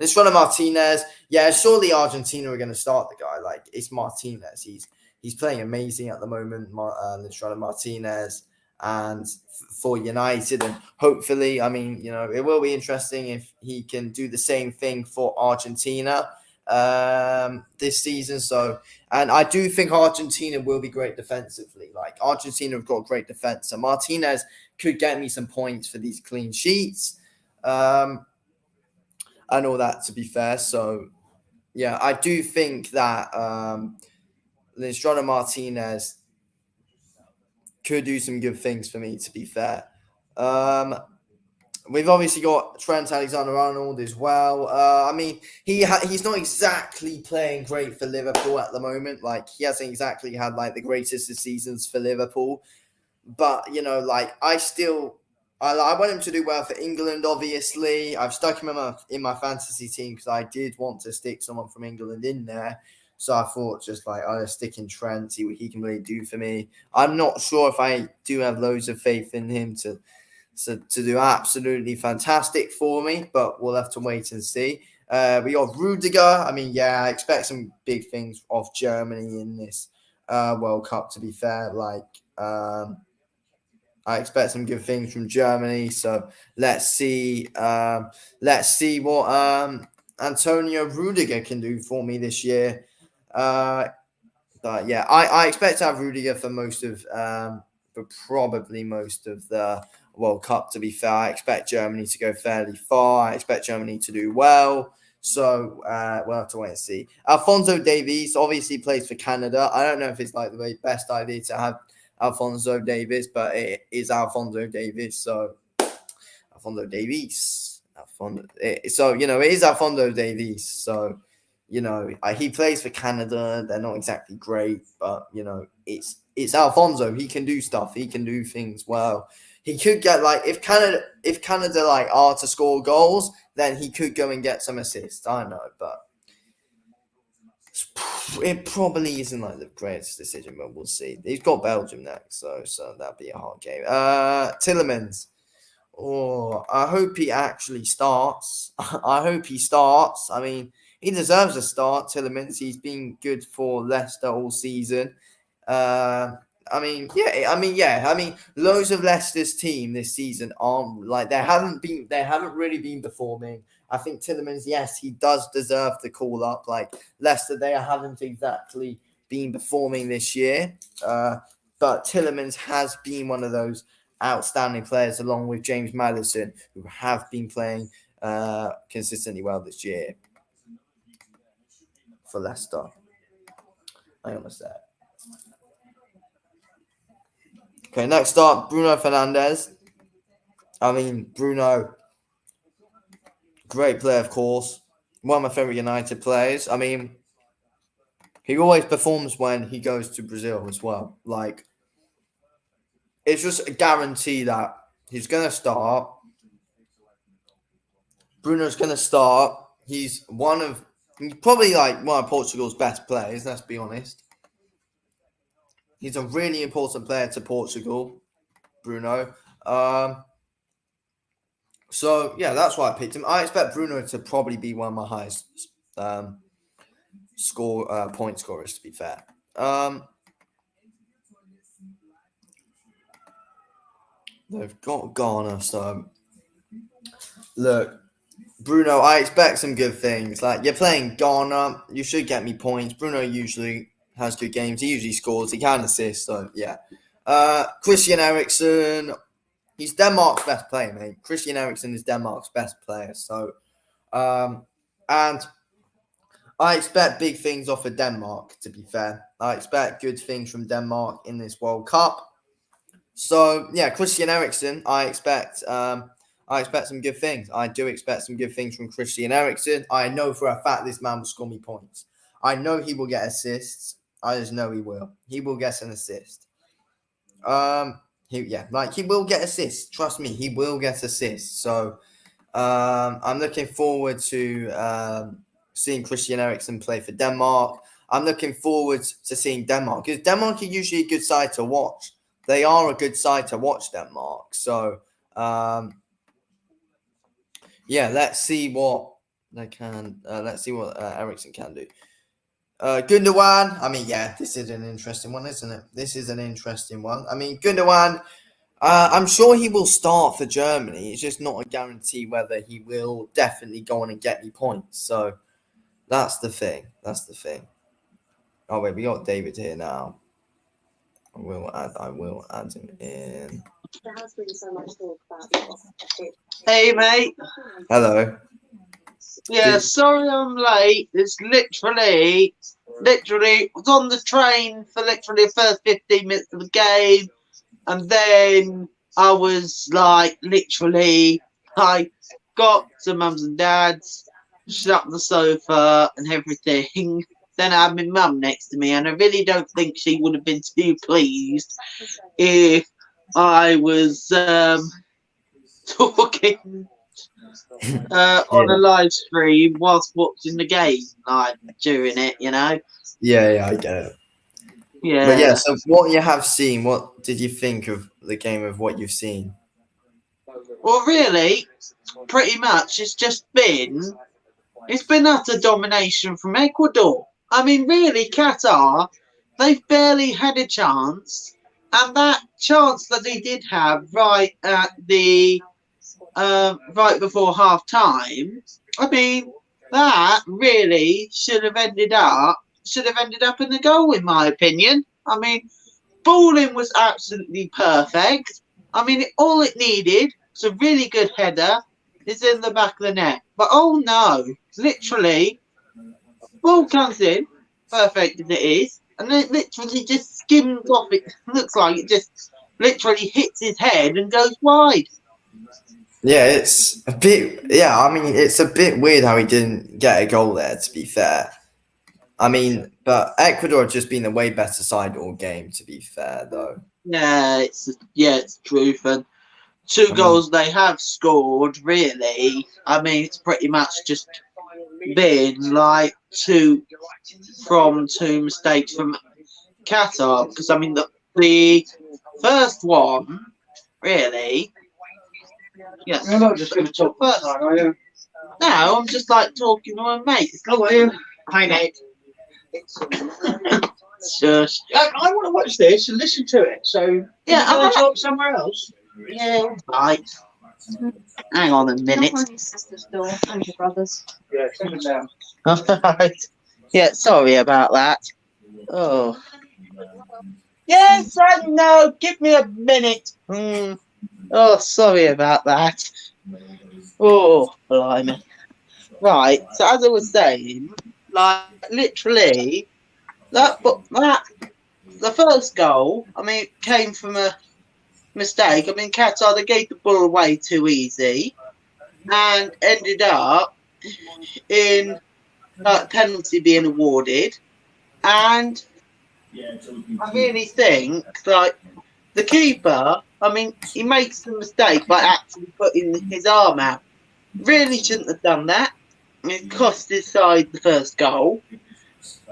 Lisandro Martinez, yeah, surely Argentina are going to start the guy. It's Martinez. He's playing amazing at the moment. Lisandro Martinez. and for United. And hopefully, I mean, it will be interesting if he can do the same thing for Argentina this season. So, and I do think Argentina will be great defensively. Like, Argentina have got great defense. So Martinez could get me some points for these clean sheets. And all that, to be fair. So, yeah, I do think that Lisandro Martinez could do some good things for me, to be fair. We've obviously got Trent Alexander-Arnold as well. I mean, he's not exactly playing great for Liverpool at the moment. Like, he hasn't exactly had, like, the greatest of seasons for Liverpool. But, I want him to do well for England, obviously. I've stuck him in my fantasy team because I did want to stick someone from England in there. So I thought I'll stick in Trent, see what he can really do for me. I'm not sure if I do have loads of faith in him to do absolutely fantastic for me, but we'll have to wait and see. We got Rudiger. I mean, yeah, I expect some big things off Germany in this World Cup, to be fair. I expect some good things from Germany. So let's see what Antonio Rudiger can do for me this year. But yeah, I expect to have Rudiger for probably most of the World Cup, to be fair. I expect Germany to go fairly far. I expect Germany to do well. So we'll have to wait and see. Alphonso Davies obviously plays for Canada. I don't know if it's like the best idea to have Alphonso Davies, but it is Alphonso Davies. So Alphonso Davies. It is Alphonso Davies. So, he plays for Canada. They're not exactly great, but it's Alphonso. He can do stuff. He can do things well. He could get if Canada are to score goals, then he could go and get some assists. I know, but it probably isn't the greatest decision, but we'll see. He's got Belgium next, so that'll be a hard game. Tielemans. Oh, I hope he actually starts. I hope he starts. I mean, he deserves a start, Tielemans. He's been good for Leicester all season. Loads of Leicester's team this season aren't they haven't really been performing. I think Tielemans, yes, he does deserve the call up. Leicester, they haven't exactly been performing this year. But Tielemans has been one of those outstanding players, along with James Maddison, who have been playing consistently well this year for Leicester. Hang on a sec. Okay, next up, Bruno Fernandes. I mean, Bruno, great player, of course. One of my favorite United players. I mean, he always performs when he goes to Brazil as well. It's just a guarantee that he's going to start. Bruno's going to start. He's probably one of Portugal's best players, let's be honest. He's a really important player to Portugal, Bruno. So, yeah, that's why I picked him. I expect Bruno to probably be one of my highest point scorers, to be fair. They've got Ghana, so look, Bruno, I expect some good things. You're playing Ghana, you should get me points. Bruno usually has good games. He usually scores. He can assist, so yeah. Christian Eriksen, he's Denmark's best player, mate. Christian Eriksen is Denmark's best player, so and I expect big things off of Denmark, to be fair. I expect good things from Denmark in this World Cup. So, yeah, Christian Eriksen, I expect some good things. I do expect some good things from Christian Eriksen. I know for a fact this man will score me points. I know he will get assists. I just know he will. He will get an assist. He will get assists. Trust me, he will get assists. So, I'm looking forward to seeing Christian Eriksen play for Denmark. I'm looking forward to seeing Denmark, because Denmark are usually a good side to watch. They are a good side to watch, Denmark. So, let's see what they can. Let's see what Eriksen can do. Gundogan. I mean, yeah, this is an interesting one, isn't it? This is an interesting one. I mean, Gundogan. I'm sure he will start for Germany. It's just not a guarantee whether he will definitely go on and get me points. So that's the thing. Oh wait, we got David here now. I will add him in. There has been so much talk about it. Hey, mate. Hello. Yeah, sorry I'm late. It's literally was on the train for literally the first 15 minutes of the game, and then I was like, literally, I got to mums and dad's, sat on the sofa and everything. Then I had my mum next to me, and I really don't think she would have been too pleased if I was talking on a live stream whilst watching the game, like during it, you know. Yeah, I get it. Yeah. But yeah, so what you have seen, what did you think of the game of what you've seen? Well, really, pretty much it's been utter domination from Ecuador. I mean, really, Qatar, they've barely had a chance, and that chance that they did have right at the right before half time, I mean, that really should have ended up in the goal, in my opinion. I mean, balling was absolutely perfect. I mean, all it needed was a really good header. It's in the back of the net. But oh no, literally, ball comes in, perfect as it is, and then it literally just skims off. It looks like it just literally hits his head and goes wide. Yeah, it's a bit. Yeah, I mean, it's a bit weird how he didn't get a goal there. To be fair, I mean, but Ecuador have just been a way better side all game. To be fair, though. Yeah, it's truth. And two goals they have scored, really. I mean, it's pretty much just been like two mistakes from Qatar. Because I mean, the first one, really. Yes. You're not just going to talk first, are you? No, I'm just like talking to my mates. How are you? Hi, mate. Shush. I want to watch this and listen to it. So, Yeah, I'm going to talk somewhere else. Yeah, right. Hang on a minute. Knock on your sister's door and your brother's. Yeah, send them down. Alright. Yeah, sorry about that. Oh. Yes, I know. Give me a minute. Oh, sorry about that. Oh, blimey. Right. So as I was saying, like literally, the first goal, I mean, it came from a mistake. I mean, Qatar, they gave the ball away too easy and ended up in penalty being awarded. And I really think, like, the keeper, I mean, he makes the mistake by actually putting his arm out. Really shouldn't have done that. It cost his side the first goal.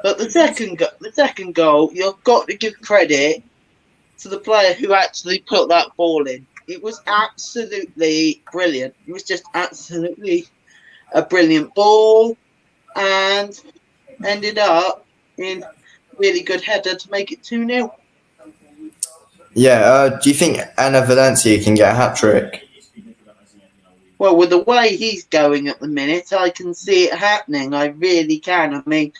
But the second goal, you've got to give credit to the player who actually put that ball in. It was absolutely brilliant. It was just absolutely a brilliant ball, and ended up in really good header to make it 2-0. Yeah. Do you think Anna Valencia can get a hat trick? Well, with the way he's going at the minute, I can see it happening. I really can. I mean,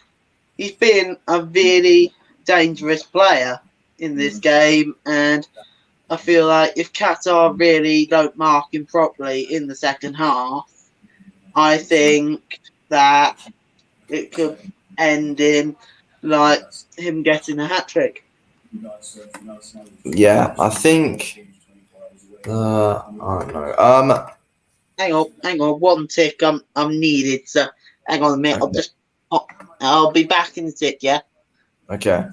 he's been a really dangerous player in this game, and I feel like if Qatar really don't mark him properly in the second half, I think that it could end in like him getting a hat trick. Yeah, I think. I don't know. Hang on, one tick. I'm needed. So hang on a minute. Okay. I'll be back in a tick. Yeah. Okay.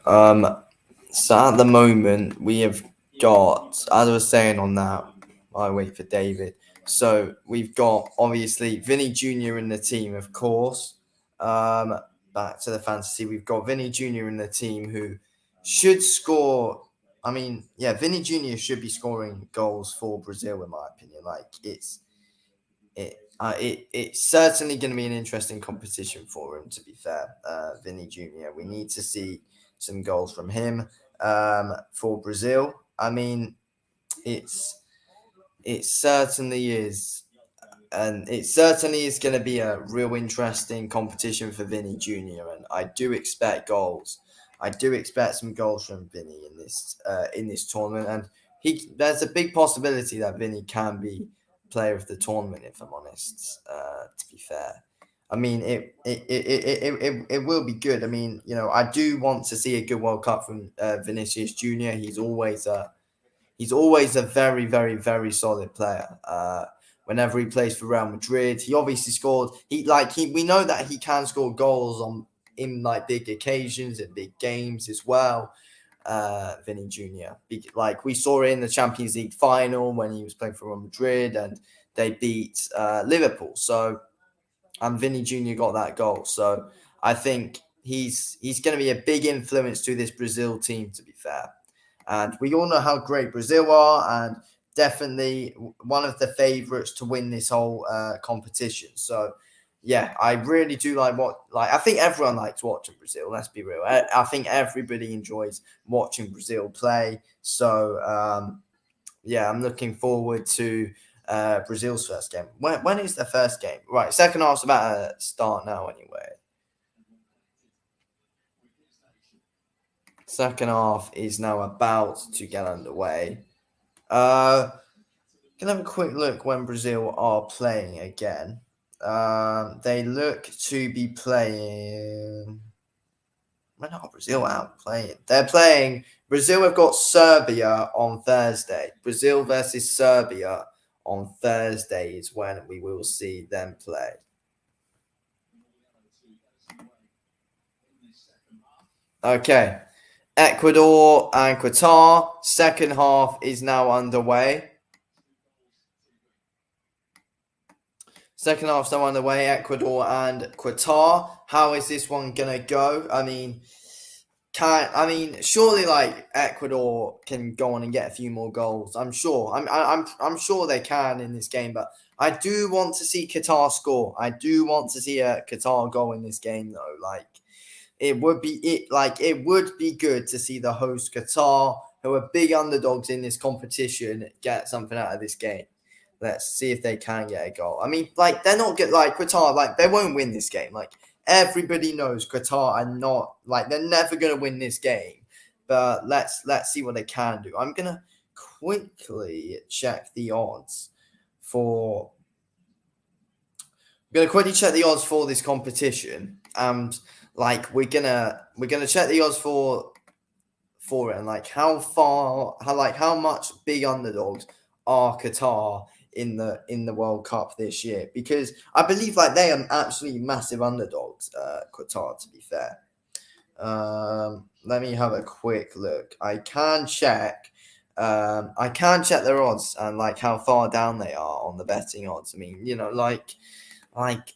So at the moment we have got, as I was saying on that, I wait for David. So we've got obviously Vinny Jr. in the team, of course. Back to the fantasy, we've got Vinny Jr. in the team who should score. I mean, yeah, Vinny Jr. should be scoring goals for Brazil, in my opinion. Like it's certainly going to be an interesting competition for him. To be fair, Vinny Jr. We need to see some goals from him for Brazil. I mean, it certainly is. And it certainly is going to be a real interesting competition for Vinny Jr. And I do expect goals. I do expect some goals from Vinny in this tournament. And there's a big possibility that Vinny can be player of the tournament, if I'm honest, to be fair. I mean, it will be good. I mean, I do want to see a good World Cup from Vinicius Jr. He's always a very, very, very solid player. Whenever he plays for Real Madrid, he obviously scored. We know that he can score goals in big occasions and big games as well. Vinny Jr. Like we saw it in the Champions League final when he was playing for Real Madrid and they beat Liverpool. So, and Vinny Jr. got that goal. So I think he's going to be a big influence to this Brazil team, to be fair. And we all know how great Brazil are, and definitely one of the favourites to win this whole competition. So, yeah, I really do I think everyone likes watching Brazil. Let's be real. I think everybody enjoys watching Brazil play. So, yeah, I'm looking forward to Brazil's first game. When is the first game? Right, second half's about to start now anyway. Second half is now about to get underway. Can have a quick look when Brazil are playing again. They look to be playing. When are Brazil out playing? They're playing. Brazil have got Serbia on Thursday. Brazil versus Serbia on Thursday is when we will see them play. Okay. Ecuador and Qatar. Second half is now underway. Second half's now underway. Ecuador and Qatar. How is this one gonna go? I mean, surely Ecuador can go on and get a few more goals. I'm sure. I'm sure they can in this game, but I do want to see Qatar score. I do want to see a Qatar goal in this game, though. It would be good to see the host Qatar, who are big underdogs in this competition, get something out of this game. Let's see if they can get a goal. I mean, they're not good. Qatar, they won't win this game. Everybody knows Qatar are not they're never gonna win this game. But let's see what they can do. I'm gonna quickly check the odds for. I'm gonna quickly check the odds for this competition, and we're gonna check the odds for it, and how much big underdogs are Qatar in the World Cup this year, because I believe they are absolutely massive underdogs, Qatar, to be fair. Let me have a quick look. I can check their odds and how far down they are on the betting odds. I mean,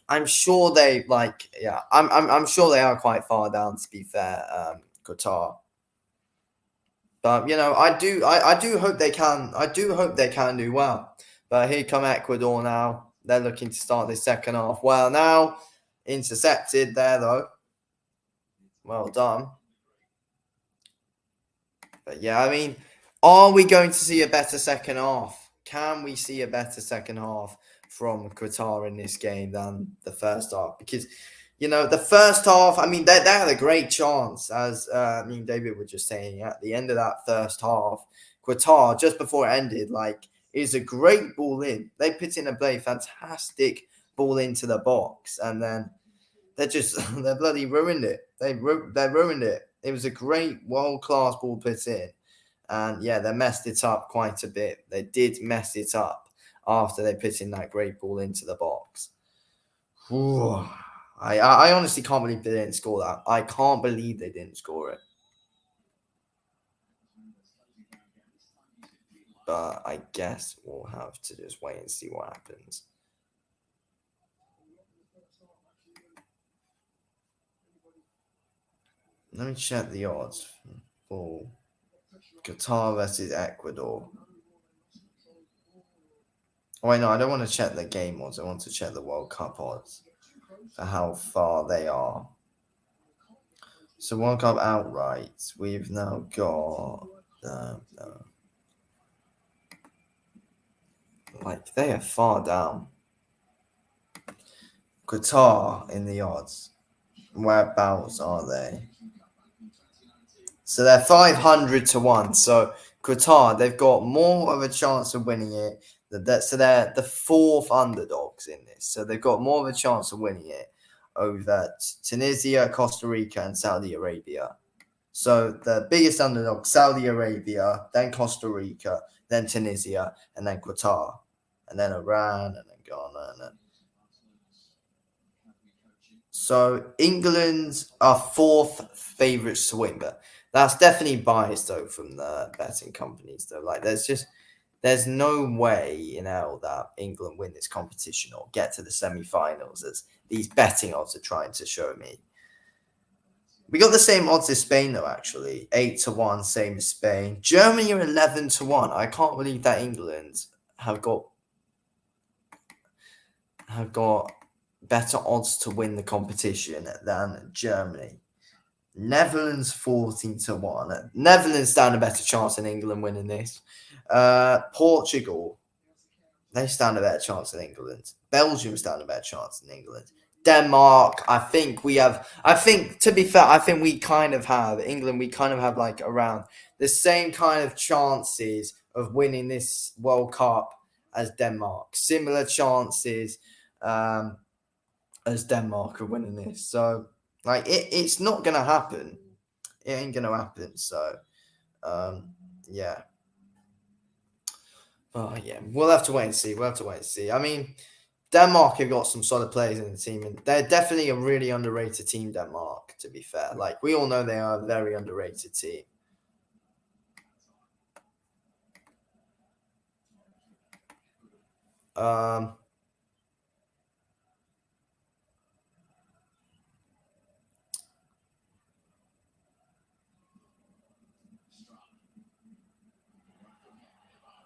I'm sure I'm sure they are quite far down, to be fair, Qatar. But I do hope they can. I do hope they can do well. But here come Ecuador now. They're looking to start this second half. Well, now intercepted there though. Well done. But yeah, I mean, are we going to see a better second half? Can we see a better second half from Qatar in this game than the first half? Because the first half, I mean, they had a great chance, as David was just saying, at the end of that first half. Qatar, just before it ended, is a great ball in. They put in a fantastic ball into the box, and then they bloody ruined it. They ruined it. It was a great world-class ball put in, and yeah, they messed it up quite a bit. They did mess it up after they put in that great ball into the box. Ooh. I honestly can't believe they didn't score that. I can't believe they didn't score it. But I guess we'll have to just wait and see what happens. Let me check the odds for Qatar versus Ecuador. Oh, wait, no, I don't want to check the game odds. I want to check the World Cup odds for how far they are. So World Cup outright, we've now got like they are far down. Qatar in the odds. Whereabouts are they? So they're 500 to 1. So Qatar, they've got more of a chance of winning it. So they're the fourth underdogs in this. So they've got more of a chance of winning it over Tunisia, Costa Rica, and Saudi Arabia. So the biggest underdog, Saudi Arabia, then Costa Rica, then Tunisia, and then Qatar, and then Iran, and then Ghana, and then. So England are fourth favourites to win, but that's definitely biased though from the betting companies though. Like there's no way in hell that England win this competition or get to the semi-finals as these betting odds are trying to show me. We got the same odds as Spain though, actually. 8 to 1, same as Spain. Germany are 11 to 1. I can't believe that England have got better odds to win the competition than Germany. Netherlands 14 to 1. Netherlands stand a better chance than England winning this. Portugal, they stand a better chance than England. Belgium stand a better chance than England. Denmark, to be fair, I think we kind of have England. We kind of have like around the same kind of chances of winning this World Cup as Denmark. Similar chances as Denmark of winning this. So, like, it's not going to happen. It ain't going to happen. So, yeah. Oh, yeah. We'll have to wait and see. I mean, Denmark have got some solid players in the team, and they're definitely a really underrated team, Denmark, to be fair. Like, we all know they are a very underrated team.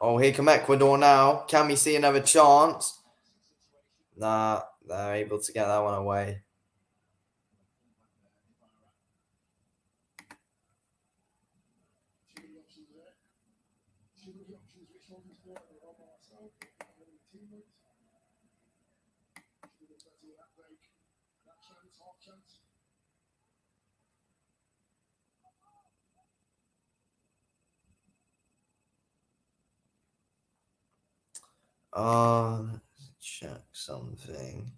Oh, here come Ecuador now. Can we see another chance? Nah, they're able to get that one away. Let's check something.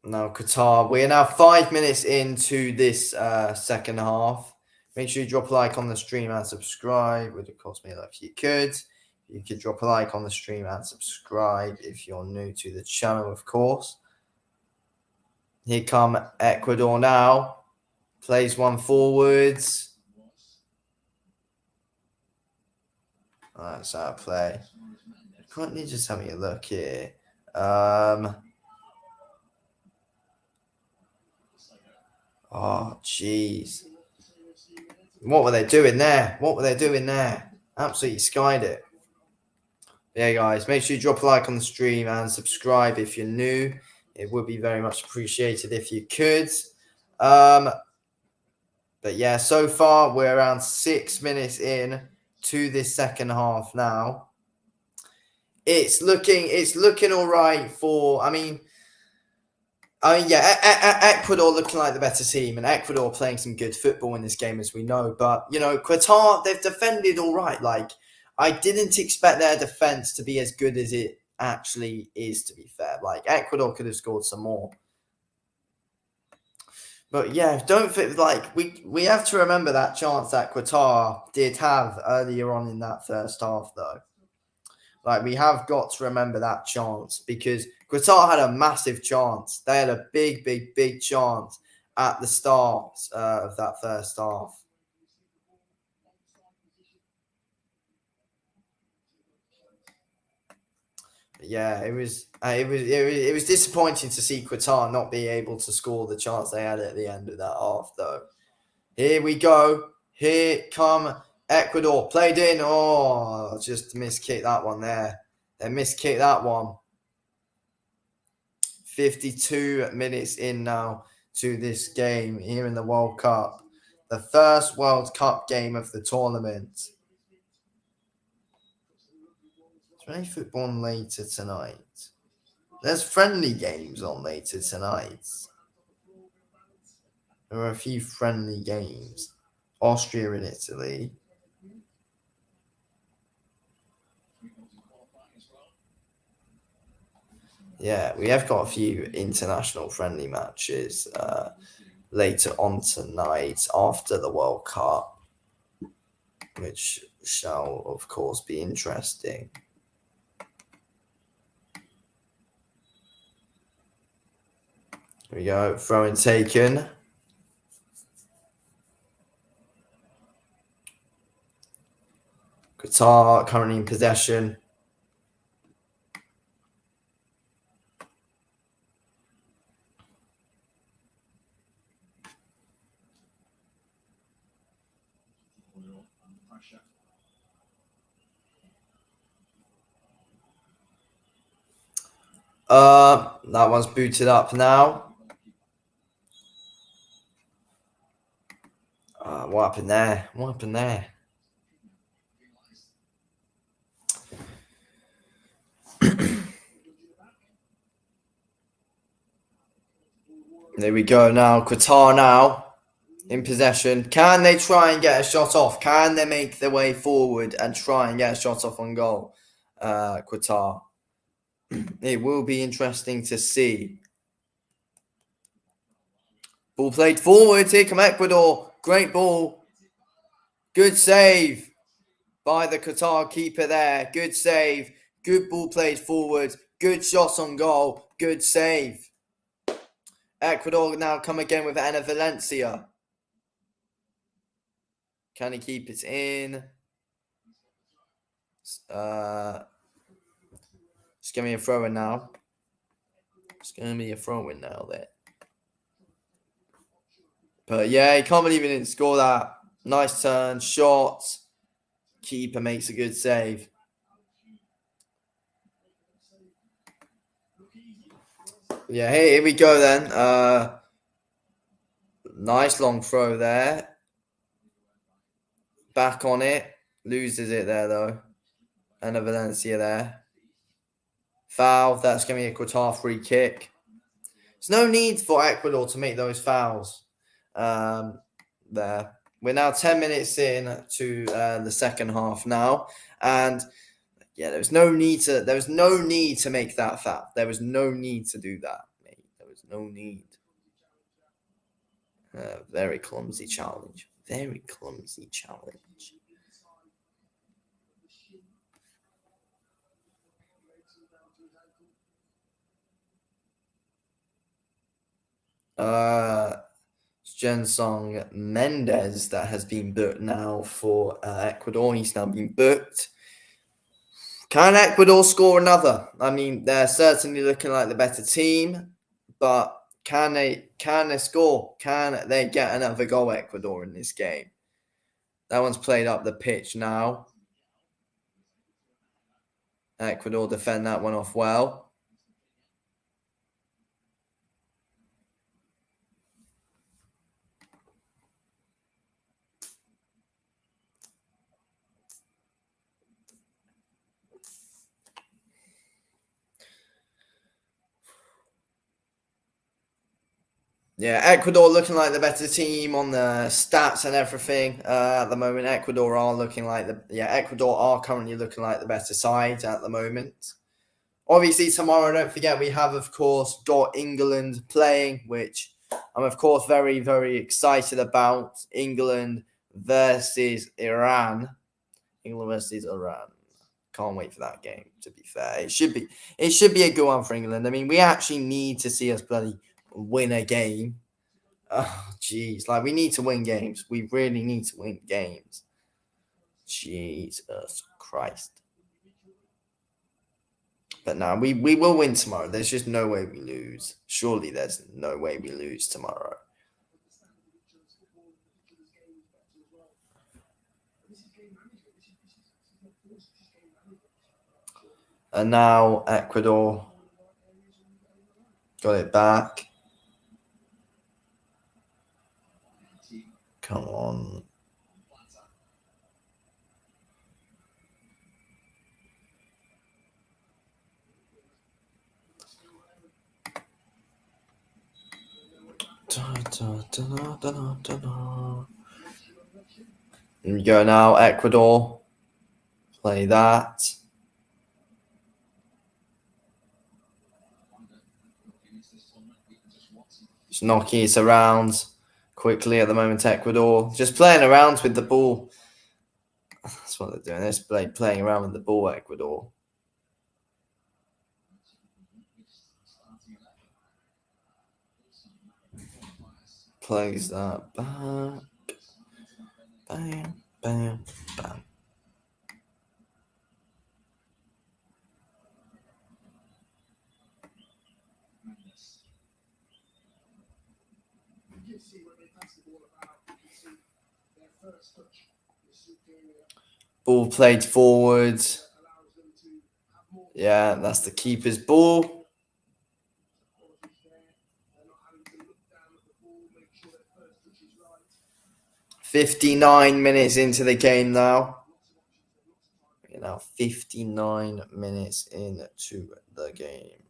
Now, Qatar, we are now 5 minutes into this second half. Make sure you drop a like on the stream and subscribe. It would cost me a lot if you could. You could drop a like on the stream and subscribe if you're new to the channel, of course. Here come Ecuador now. Plays one forwards. That's our play. Currently just having a look here. Oh, jeez. What were they doing there? Absolutely skied it. Yeah, guys, make sure you drop a like on the stream and subscribe if you're new. It would be very much appreciated if you could. But yeah, so far we're around 6 minutes in to this second half now. It's looking all right for. I mean, Ecuador looking like the better team, and Ecuador playing some good football in this game, as we know. But, Qatar, they've defended all right. Like, I didn't expect their defense to be as good as it actually is, to be fair. Like, Ecuador could have scored some more. But, yeah, we have to remember that chance that Qatar did have earlier on in that first half, though. Like, we have got to remember that chance because Qatar had a massive chance. They had a big, big, big chance at the start of that first half. Yeah, it was disappointing to see Qatar not be able to score the chance they had at the end of that half, though. Here we go. Here come Ecuador. Played in. Oh, just miskicked that one there. They miskicked that one. 52 minutes in now to this game here in the World Cup. The first World Cup game of the tournament. Is there any football on later tonight? There's friendly games on later tonight. There are a few friendly games. Austria and Italy. Yeah, we have got a few international friendly matches later on tonight after the World Cup, which shall, of course, be interesting. Here we go, throw in taken. Qatar currently in possession. That one's booted up now. What happened there? What happened there? There we go now. Qatar now in possession. Can they try and get a shot off? Can they make their way forward and try and get a shot off on goal? Qatar. It will be interesting to see. Ball played forward. Here come Ecuador. Great ball. Good save by the Qatar keeper there. Good save. Good ball played forward. Good shot on goal. Good save. Ecuador now come again with Ana Valencia. Can he keep it in? It's going to be a throw-in now. It's going to be a throw-in now there. But yeah, he can't believe he didn't score that. Nice turn, shot. Keeper makes a good save. Yeah, here we go then. Nice long throw there. Back on it. Loses it there though. And a Valencia there. Foul. That's going to be a Qatar free kick. There's no need for Ecuador to make those fouls there. We're now 10 minutes in to the second half now. And yeah, there was no need to make that foul. There was no need to do that, mate. There was no need. Very clumsy challenge. Very clumsy challenge. Jensong Mendes that has been booked now for Ecuador. He's now been booked. Can Ecuador score another? I mean, they're certainly looking like the better team, but can they score? Can they get another goal, Ecuador, in this game? That one's played up the pitch now. Ecuador defend that one off well. Yeah, Ecuador looking like the better team on the stats and everything at the moment. Ecuador are currently looking like the better side at the moment. Obviously, tomorrow, don't forget, we have, of course, got England playing, which I'm, of course, very, very excited about. England versus Iran. England versus Iran. Can't wait for that game, to be fair. It should be a good one for England. I mean, we actually need to see us bloody win a game. Oh, jeez. Like, we need to win games. We really need to win games. Jesus Christ. But no, we will win tomorrow. There's just no way we lose. Surely there's no way we lose tomorrow. And now Ecuador Got it back. Come on. Here we go now, Ecuador. Play that. Just knocking it around quickly at the moment, Ecuador. Just playing around with the ball. That's what they're doing. They're playing around with the ball, Ecuador. Plays that back. Bam, bam, bam. Ball played forward. Yeah, that's the keeper's ball. $59 into the game now. We're now 59 minutes into the game.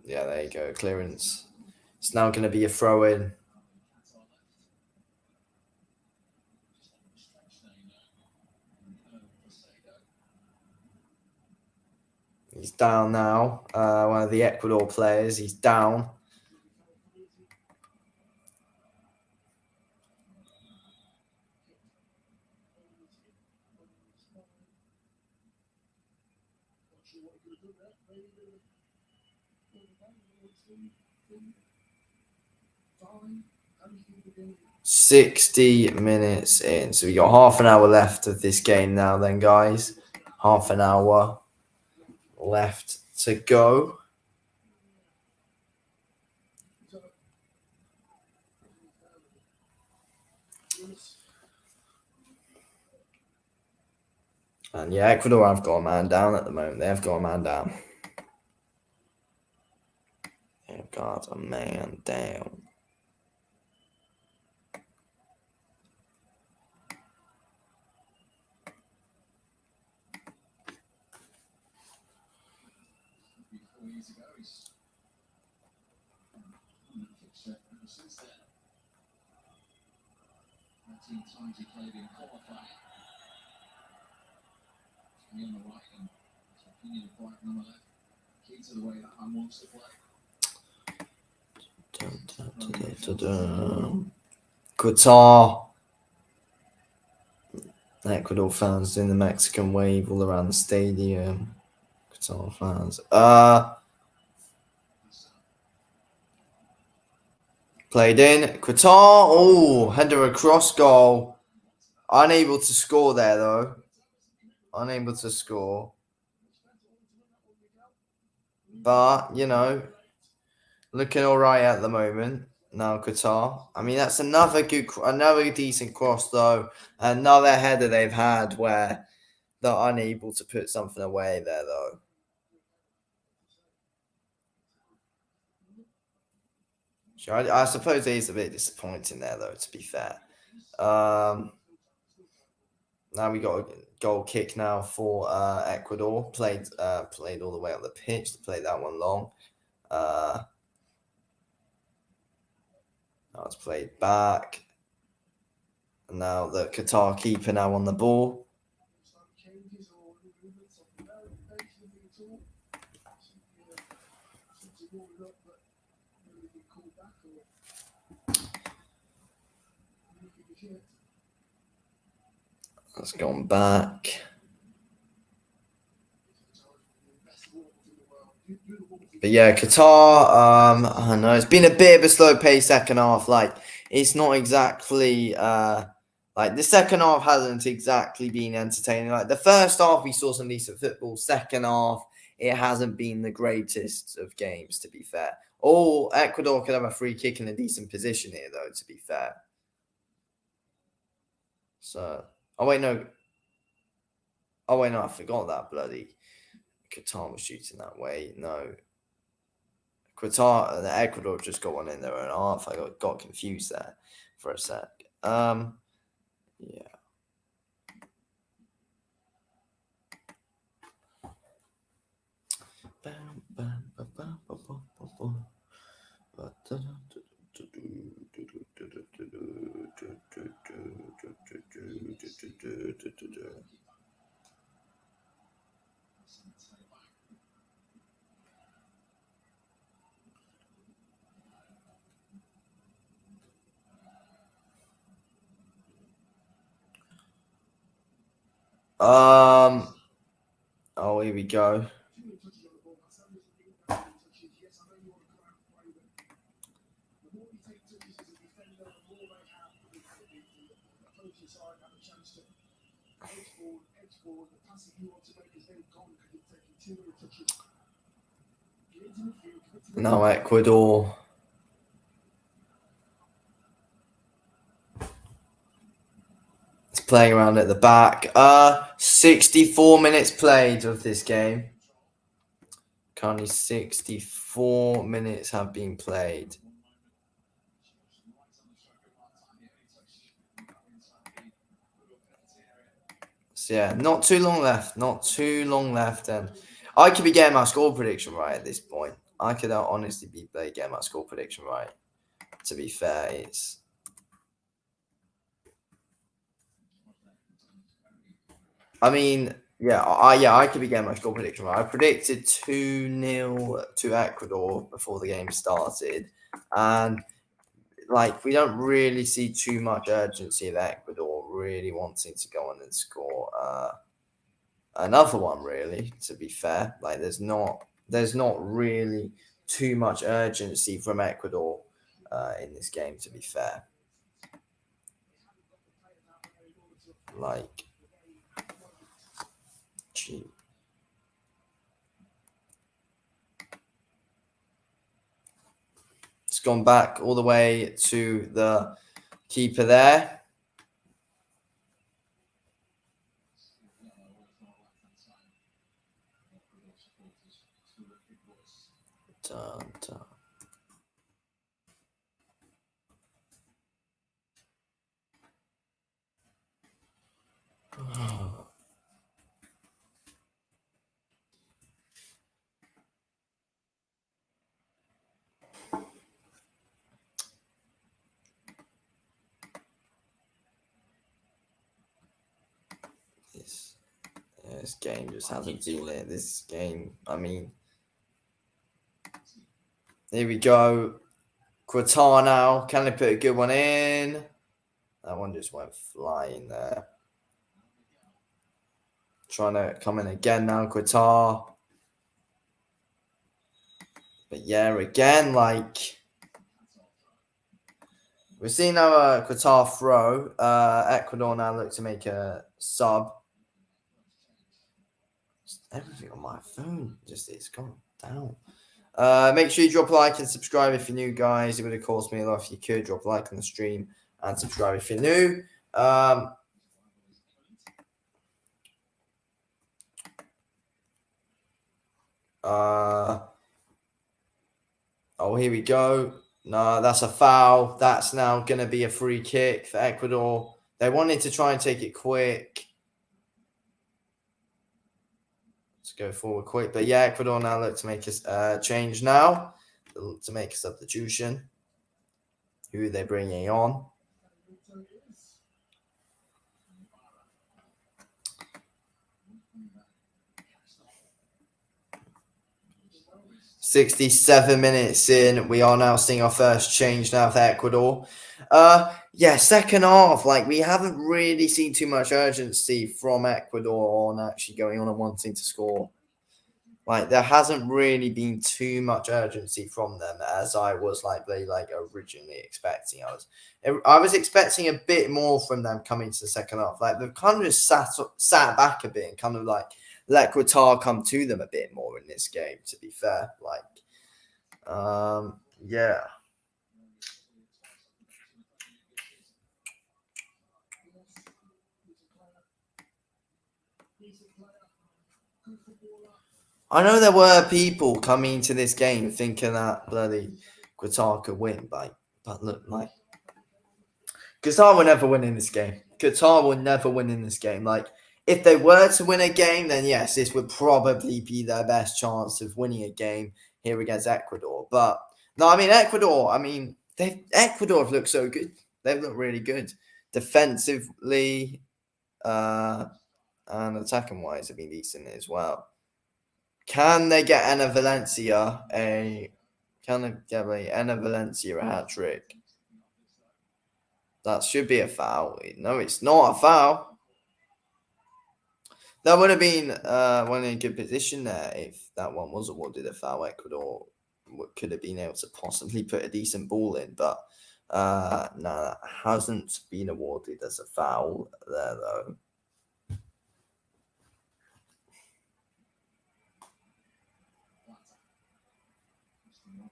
Yeah, there you go. Clearance. It's now going to be a throw-in. He's down now. One of the Ecuador players. He's down. $60 minutes in. So we got half an hour left of this game now then, guys. Half an hour left to go. And yeah, Ecuador have got a man down at the moment. They have got a man down. They've got a man down. Qatar. Ecuador fans doing the Mexican wave all around the stadium. Qatar fans. Played in. Qatar. Oh, header across goal. Unable to score there, though. Unable to score. But, you know, looking all right at the moment. Now, Qatar. I mean, that's another decent cross, though. Another header they've had where they're unable to put something away there, though. So I suppose it is a bit disappointing there, though, to be fair. Now we got a goal kick now for Ecuador. Played all the way up the pitch to play that one long. Now it's played back. And now the Qatar keeper now on the ball. That's gone back. But yeah, Qatar, I don't know, it's been a bit of a slow pace second half. Like, it's not exactly, like, the second half hasn't exactly been entertaining. Like, the first half, we saw some decent football. Second half, it hasn't been the greatest of games, to be fair. Ecuador could have a free kick in a decent position here, though, to be fair. So, oh wait, no. Oh wait, no, I forgot that bloody Qatar was shooting that way. No, Qatar and Ecuador just got one in their own half. I got confused there for a sec. Yeah. Oh, here we go. Now Ecuador. It's playing around at the back. 64 minutes played of this game. Currently 64 minutes have been played. So yeah, not too long left. Not too long left. And I could be getting my score prediction right at this point. I could honestly be getting my score prediction right. To be fair, it's... I mean, I could be getting my score prediction right. I predicted 2-0 to Ecuador before the game started. And like, we don't really see too much urgency of Ecuador really wanting to go on and score another one, really, to be fair. Like, there's not really too much urgency from Ecuador in this game, to be fair. Like, gee. It's gone back all the way to the keeper there. Dun, dun. This game just hasn't been it. This game, I mean, here we go. Qatar now. Can they put a good one in? That one just went flying there. Trying to come in again now, Qatar. But yeah, again, like, we're seeing now Qatar throw. Ecuador now look to make a sub. Everything on my phone just it's gone down. Make sure you drop a like and subscribe if you're new, guys. It would, of course, mean a lot if you could drop a like on the stream and subscribe if you're new. Oh, here we go. No, that's a foul. That's now going to be a free kick for Ecuador. They wanted to try and take it quick. Let's go forward quick. But yeah, Ecuador now look to make a change now. To make a substitution. Who are they bringing on? "67 minutes in, we are now seeing our first change now for Ecuador. Yeah, second half, like, we haven't really seen too much urgency from Ecuador on actually going on and wanting to score. Like, there hasn't really been too much urgency from them as I was originally expecting. I was expecting a bit more from them coming to the second half. Like, they've kind of just sat back a bit and kind of like let Qatar come to them a bit more in this game, to be fair. Like, yeah. I know there were people coming to this game thinking that bloody Qatar could win, but look, like Qatar will never win in this game. Qatar will never win in this game. Like, if they were to win a game, then yes, this would probably be their best chance of winning a game here against Ecuador. But no, I mean Ecuador. I mean Ecuador have looked so good. They've looked really good defensively, and attacking wise, have been decent as well. Can they get Ana Valencia a hat trick? That should be a foul. No, it's not a foul. That would have been one in a good position there if that one was awarded a foul. Ecuador could have been able to possibly put a decent ball in, but no, that hasn't been awarded as a foul there though.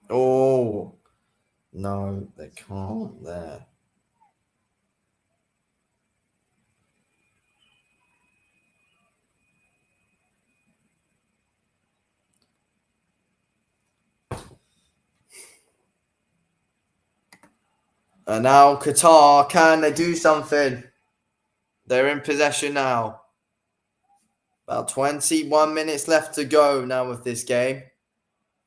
Oh no, they can't there. And now Qatar, can they do something? They're in possession now. About 21 minutes left to go now with this game.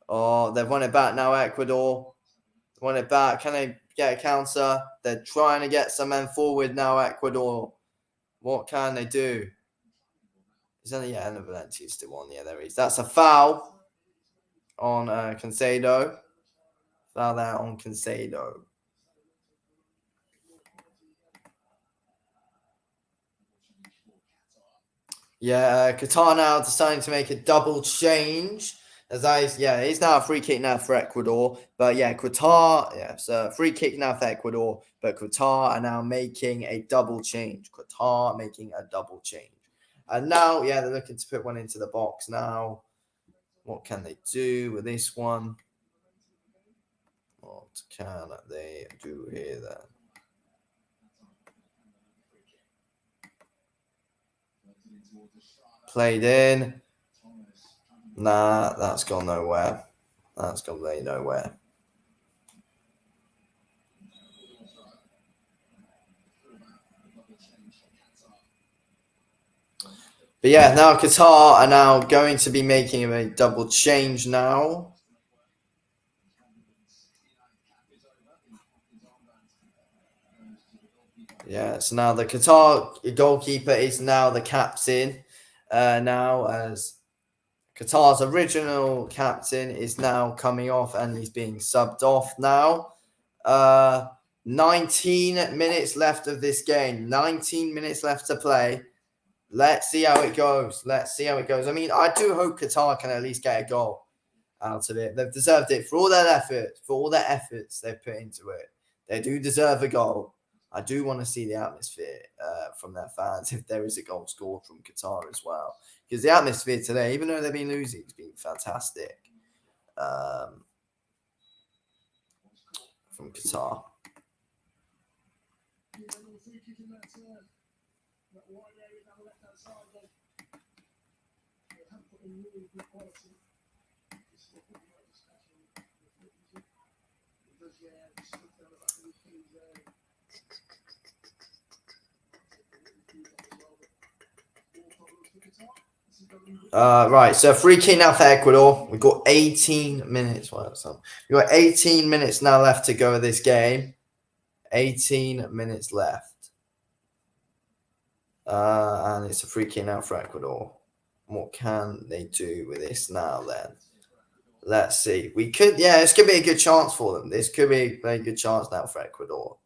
Oh, they've won it back now, Ecuador. Won it back. Can they get a counter? They're trying to get some men forward now, Ecuador. What can they do? Is that Ana Valencia still on? Yeah, there is. That's a foul on Cancedo. Foul there on Cancedo. Yeah, Qatar now deciding to make a double change. It's now a free kick now for Ecuador. But yeah, Qatar, it's a free kick now for Ecuador. But Qatar are now making a double change. Qatar making a double change. And now, they're looking to put one into the box now. What can they do with this one? What can they do here then? Played in. Nah, that's gone nowhere. That's gone really nowhere. But yeah, now Qatar are now going to be making a double change now. Yeah, so now the Qatar goalkeeper is now the captain. Now as Qatar's original captain is now coming off and he's being subbed off now. 19 minutes left of this game. 19 minutes left to play. Let's see how it goes. I mean, I do hope Qatar can at least get a goal out of it. They've deserved it for all their efforts they've put into it. They do deserve a goal. I do want to see the atmosphere from their fans if there is a goal scored from Qatar as well. Because the atmosphere today, even though they've been losing, it's been fantastic from Qatar. Right, so free kick now for Ecuador. We've got 18 minutes. We've got 18 minutes now left to go of this game. 18 minutes left. And it's a free kick now for Ecuador. What can they do with this now then? Let's see. This could be a good chance for them. This could be a very good chance now for Ecuador.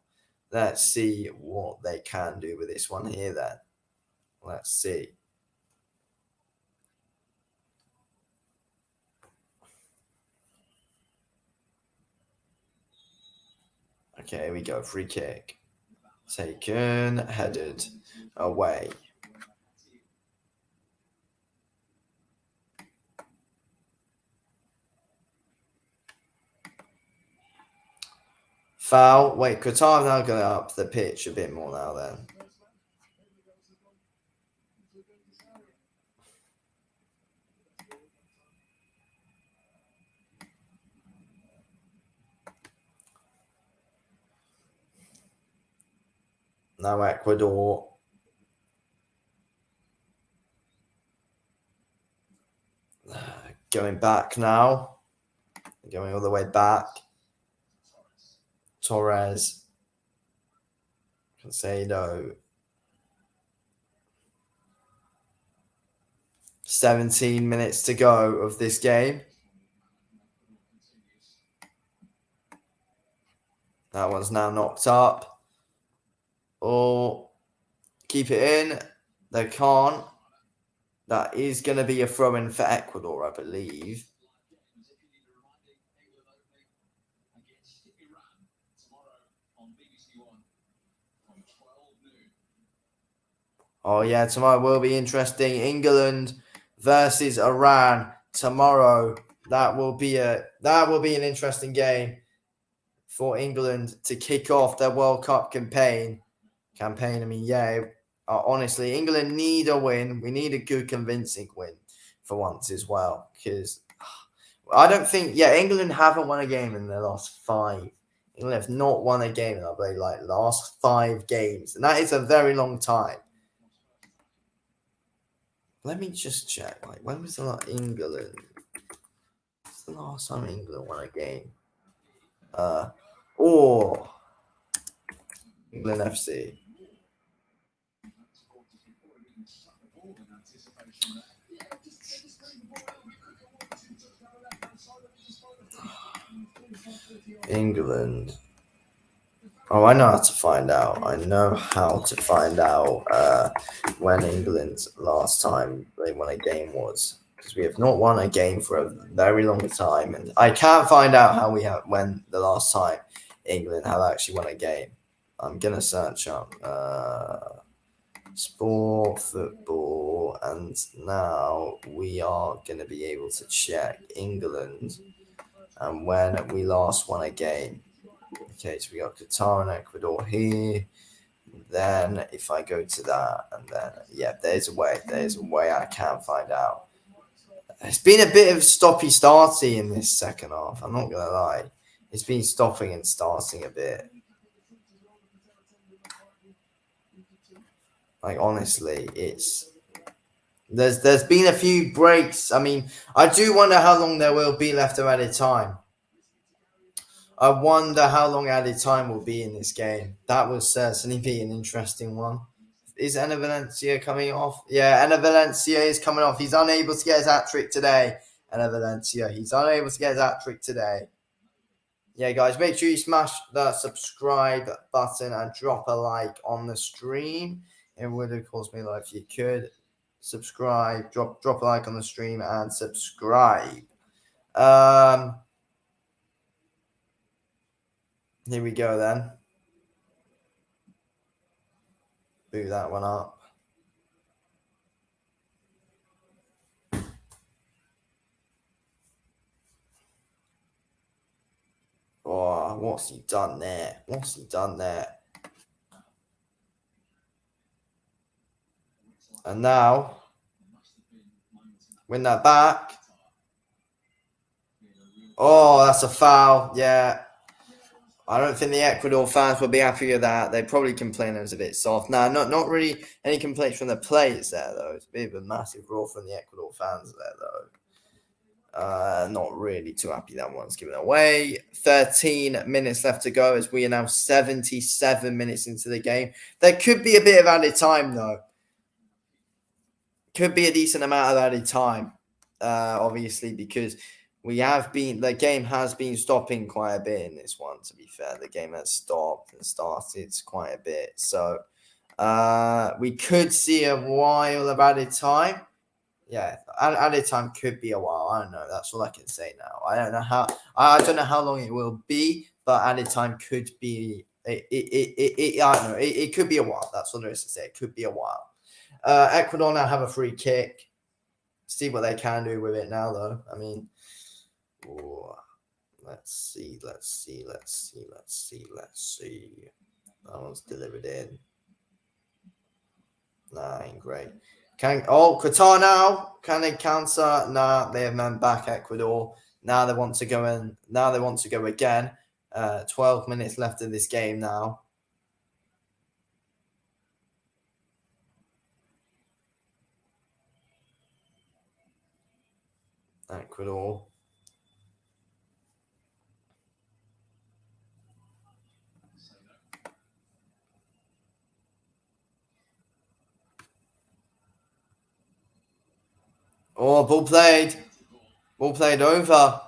Let's see what they can do with this one here then. Let's see. Okay, here we go. Free kick. Taken, headed away. Foul. Wait, Qatar now going up the pitch a bit more now then. Now Ecuador. Going back now. Going all the way back. Torres. Casado. 17 minutes to go of this game. That one's now knocked up. Or keep it in. They can't. That is going to be a throw-in for Ecuador, I believe. Oh, yeah, tomorrow will be interesting. England versus Iran tomorrow. That will be an interesting game for England to kick off their World Cup campaign. I mean, yeah, honestly, England need a win. We need a good, convincing win for once as well. Because I don't think, England haven't won a game in their last 5. England have not won a game in, I believe, last 5 games. And that is a very long time. Let me just check. When was the last England? What's the last time England won a game? England FC. England. Oh, I know how to find out. When England's last time they won a game was. Because we have not won a game for a very long time. And I can't find out when the last time England have actually won a game. I'm going to search up sport, football, and now we are going to be able to check England and when we last won a game. Okay, so we got Qatar and Ecuador here. Then if I go to that, and then, there's a way I can find out. It's been a bit of stoppy-starty in this second half, I'm not going to lie. It's been stopping and starting a bit. Honestly, there's been a few breaks. I mean, I do wonder how long there will be left of added time. I wonder how long added time will be in this game. That will certainly be an interesting one. Is Enner Valencia coming off? Yeah, Enner Valencia is coming off. He's unable to get his hat-trick today. Enner Valencia, he's unable to get his hat-trick today. Yeah, guys, make sure you smash the subscribe button and drop a like on the stream. It would, of course, be like if you could subscribe, drop a like on the stream and subscribe. Here we go then. Boot that one up. Oh, what's he done there? And now, win that back. Oh, that's a foul. Yeah. I don't think the Ecuador fans will be happy with that. They probably complain it was a bit soft. No, not really any complaints from the players there, though. It's a bit of a massive roar from the Ecuador fans there, though. Not really too happy that one's given away. 13 minutes left to go as we are now 77 minutes into the game. There could be a bit of added time, though. Could be a decent amount of added time, obviously, because the game has been stopping quite a bit in this one, to be fair. The game has stopped and started quite a bit. So we could see a while of added time. Yeah, added time could be a while. I don't know. That's all I can say now. I don't know how long it will be, but added time could be. I don't know. It could be a while. That's all there is to say. It could be a while. Ecuador now have a free kick. See what they can do with it now, though. I mean, let's see. That one's delivered in. Nah, ain't great. Qatar now. Can they counter? Nah, they have man back Ecuador. Now they want to go in. Now they want to go again. 12 minutes left in this game now. Ecuador. Oh, ball played. Ball played over.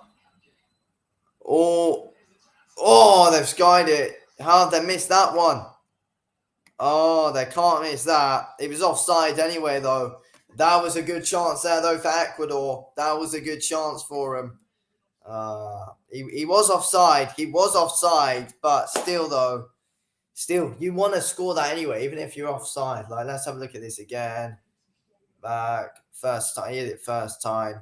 Oh, they've skied it. How did they miss that one? Oh, they can't miss that. It was offside anyway, though. That was a good chance there, though, for Ecuador. That was a good chance for him. He was offside. He was offside, but still, though. Still, you want to score that anyway, even if you're offside. Like, let's have a look at this again. Back. First time. He hit it first time.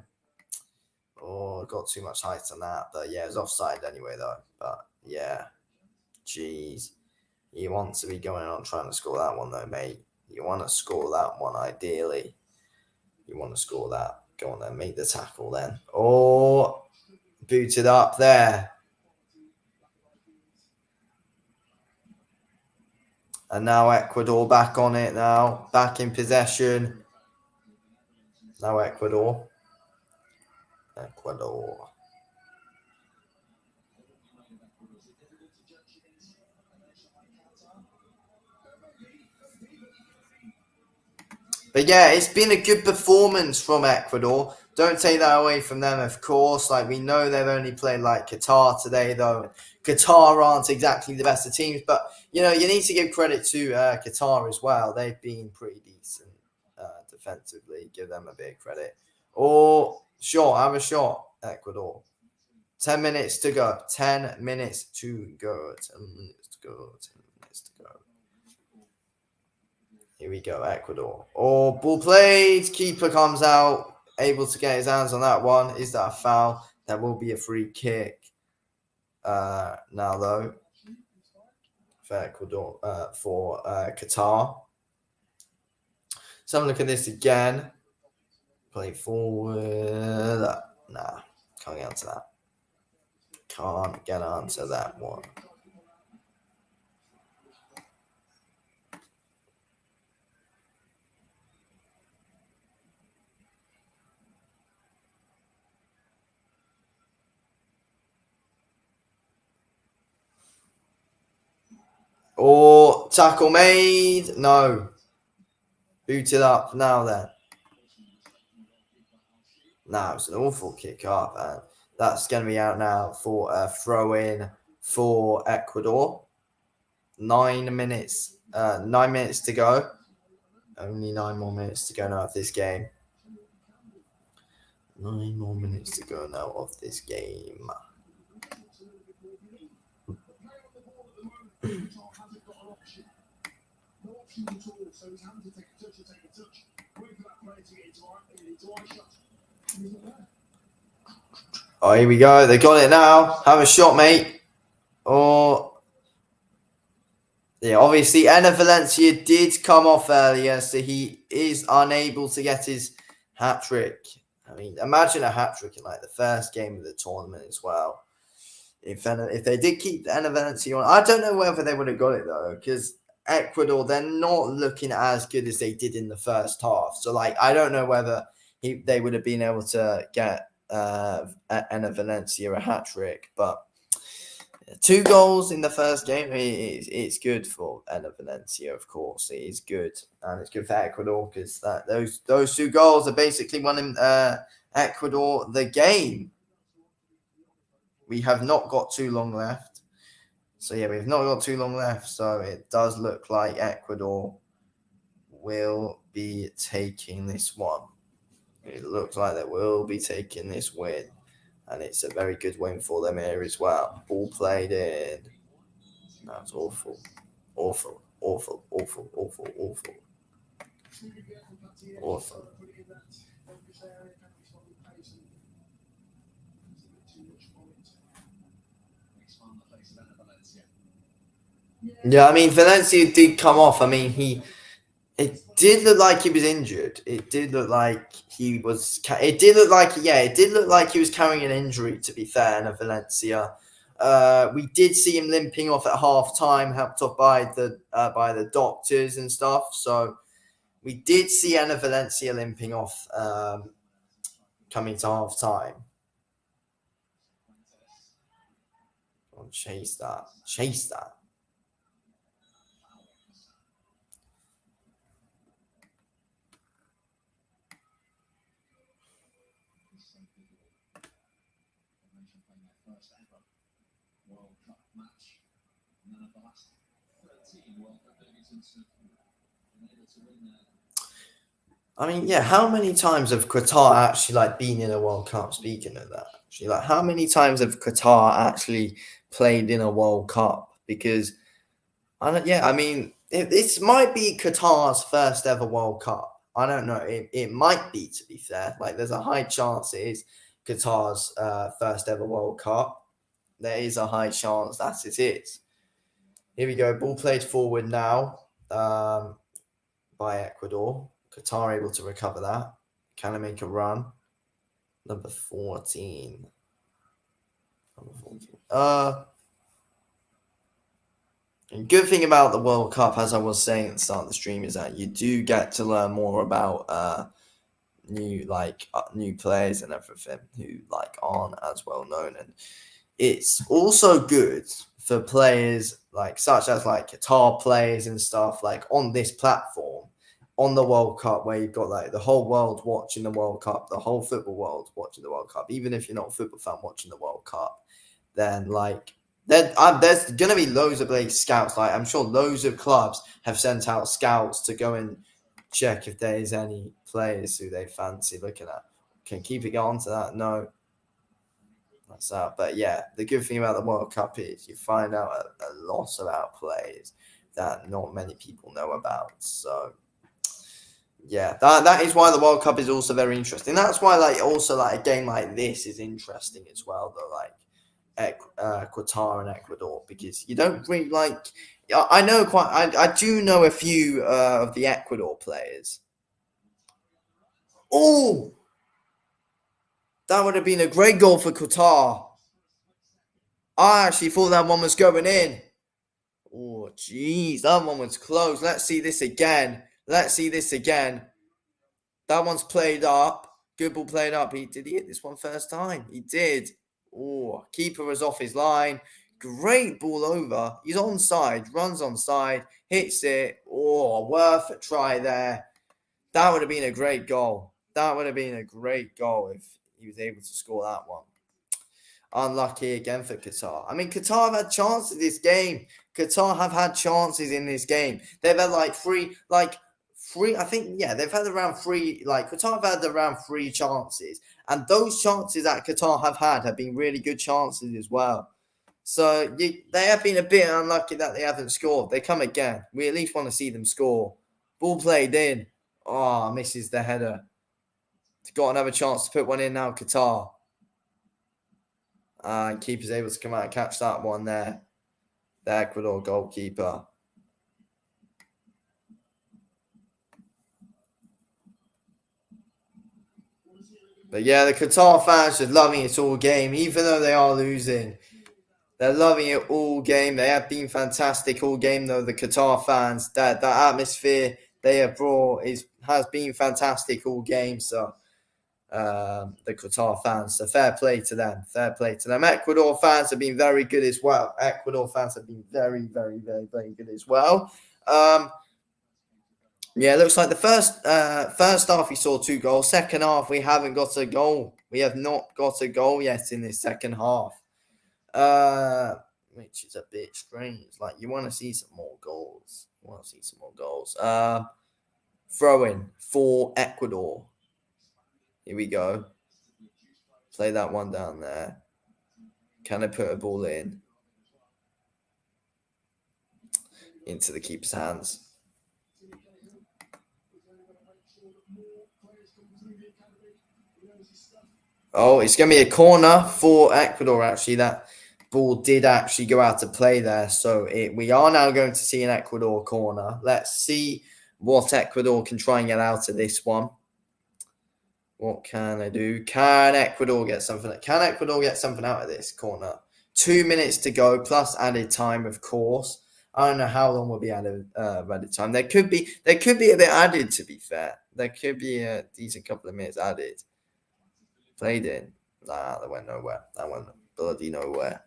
Oh, got too much height on that. But yeah, it was offside anyway, though. But yeah. Jeez. You want to be going on trying to score that one, though, mate. You want to score that one, ideally. You want to score that. Go on then, make the tackle then. Oh, booted up there. And now Ecuador back on it now. Back in possession. Now Ecuador. But yeah, it's been a good performance from Ecuador. Don't take that away from them, of course. Like, we know they've only played like Qatar today, though. Qatar aren't exactly the best of teams, but you know, you need to give credit to Qatar as well. They've been pretty decent defensively. Give them a bit of credit. Oh, shot, have a shot, Ecuador. 10 minutes to go. 10 minutes to go. 10 minutes to go. 10 minutes to go. Here we go, Ecuador. Oh, ball played. Keeper comes out, able to get his hands on that one. Is that a foul? That will be a free kick. Now, though, for Ecuador, for Qatar. So have a look at this again. Play forward. Nah, can't get onto that. Can't get onto that one. Or tackle made. No. Booted up now then. Now it's an awful kick up, and that's going to be out now for a throw in for Ecuador. 9 minutes. 9 minutes to go. Only 9 more minutes to go now of this game. 9 more minutes to go now of this game. Oh, here we go. They got it now. Have a shot, mate. Oh, yeah. Obviously, Enner Valencia did come off earlier, so he is unable to get his hat trick. I mean, imagine a hat trick in like the first game of the tournament as well. If they did keep Enner Valencia on, I don't know whether they would have got it though, because Ecuador, they're not looking as good as they did in the first half. So, like, I don't know whether they would have been able to get Enner Valencia a hat trick, but 2 goals in the first game, it's good for Enner Valencia, of course. It is good, and it's good for Ecuador because those 2 goals are basically winning Ecuador the game. We have not got too long left. So, yeah, we've not got too long left. So, it does look like Ecuador will be taking this one. It looks like they will be taking this win. And it's a very good win for them here as well. Ball played in. That's awful. Awful. Awful. Awful. Awful. Awful. Awful. Yeah, I mean, Valencia did come off. I mean, it did look like he was injured. It did look like he was. It did look like he was carrying an injury. To be fair, in Valencia, we did see him limping off at half time, helped off by the doctors and stuff. So we did see Enner Valencia limping off coming to half time. Chase that. Chase that. I mean, yeah, how many times have Qatar actually like been in a World Cup? Speaking of that, actually, like how many times have Qatar actually played in a World Cup? Because I mean, this might be Qatar's first ever World Cup. I don't know. It might be, to be fair. Like, there's a high chance it is Qatar's first ever World Cup. There is a high chance that it is. Here we go. Ball played forward now by Ecuador. Qatar able to recover that. Can I make a run? Number 14. Good thing about the World Cup, as I was saying at the start of the stream, is that you do get to learn more about new players and everything who like aren't as well known, and it's also good for players like such as like Qatar players and stuff like on this platform on the World Cup, where you've got like the whole world watching the World Cup, the whole football world watching the World Cup. Even if you're not a football fan watching the World Cup, then like there's going to be loads of like scouts. Like I'm sure loads of clubs have sent out scouts to go and check if there is any players who they fancy looking at. Can keep it on to that? No. That's that. But yeah, the good thing about the World Cup is you find out a lot about players that not many people know about. So yeah, that is why the World Cup is also very interesting. That's why like also like a game like this is interesting as well, though, like Qatar and Ecuador, because you don't really like. I do know a few of the Ecuador players. Oh, that would have been a great goal for Qatar. I actually thought that one was going in. Oh, jeez, that one was close. Let's see this again. That one's played up. Good ball played up. Did he hit this one first time? He did. Oh, keeper was off his line. Great ball over. He's onside, runs onside, hits it. Oh, worth a try there. That would have been a great goal. If he was able to score that one. Unlucky again for Qatar. I mean, Qatar have had chances this game. Qatar have had chances in this game. They've had three. I think, yeah, they've had around three. Like, Qatar have had around 3 chances. And those chances that Qatar have had have been really good chances as well. So they have been a bit unlucky that they haven't scored. They come again. We at least want to see them score. Ball played in. Oh, misses the header. Got another chance to put one in now, Qatar. And keeper's able to come out and catch that one there. The Ecuador goalkeeper. But yeah, the Qatar fans are loving it all game, even though they are losing. They're loving it all game. They have been fantastic all game, though. The Qatar fans, that atmosphere they have brought has been fantastic all game. So the Qatar fans, so fair play to them. Ecuador fans have been very good as well. Very, very, very, very good as well. Yeah, it looks like the first half we saw 2 goals. Second half we haven't got a goal. We have not got a goal yet in this second half, which is a bit strange. Like, you want to see some more goals. Throw in for Ecuador. Here we go. Play that one down there. Can I put a ball in? Into the keeper's hands. Oh, it's going to be a corner for Ecuador, actually. That ball did actually go out to play there. So we are now going to see an Ecuador corner. Let's see what Ecuador can try and get out of this one. What can I do? Can Ecuador get something out of this corner? 2 minutes to go, plus added time, of course. I don't know how long will be added time. There could be a bit added, to be fair. There could be a decent couple of minutes added. played in. Nah, that went nowhere. That went bloody nowhere.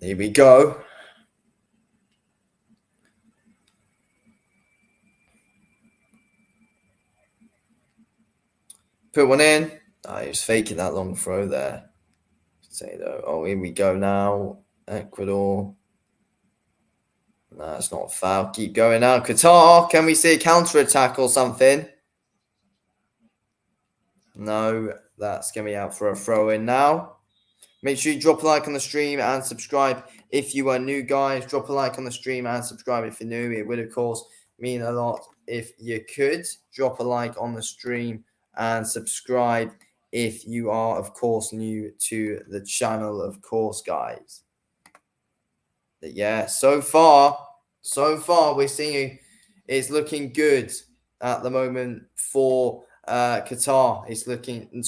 Here we go. Put one in. Oh, he was faking that long throw there. Say though. Oh, here we go now. Ecuador. No, it's not a foul. Keep going now. Qatar. Can we see a counter attack or something? No, that's going to be out for a throw in now. Make sure you drop a like on the stream and subscribe if you are new, guys. Drop a like on the stream and subscribe if you're new. It would, of course, mean a lot if you could. Drop a like on the stream and subscribe if you are, of course, new to the channel, of course, guys. But yeah, so far, we're seeing it's looking good at the moment for Qatar. It's looking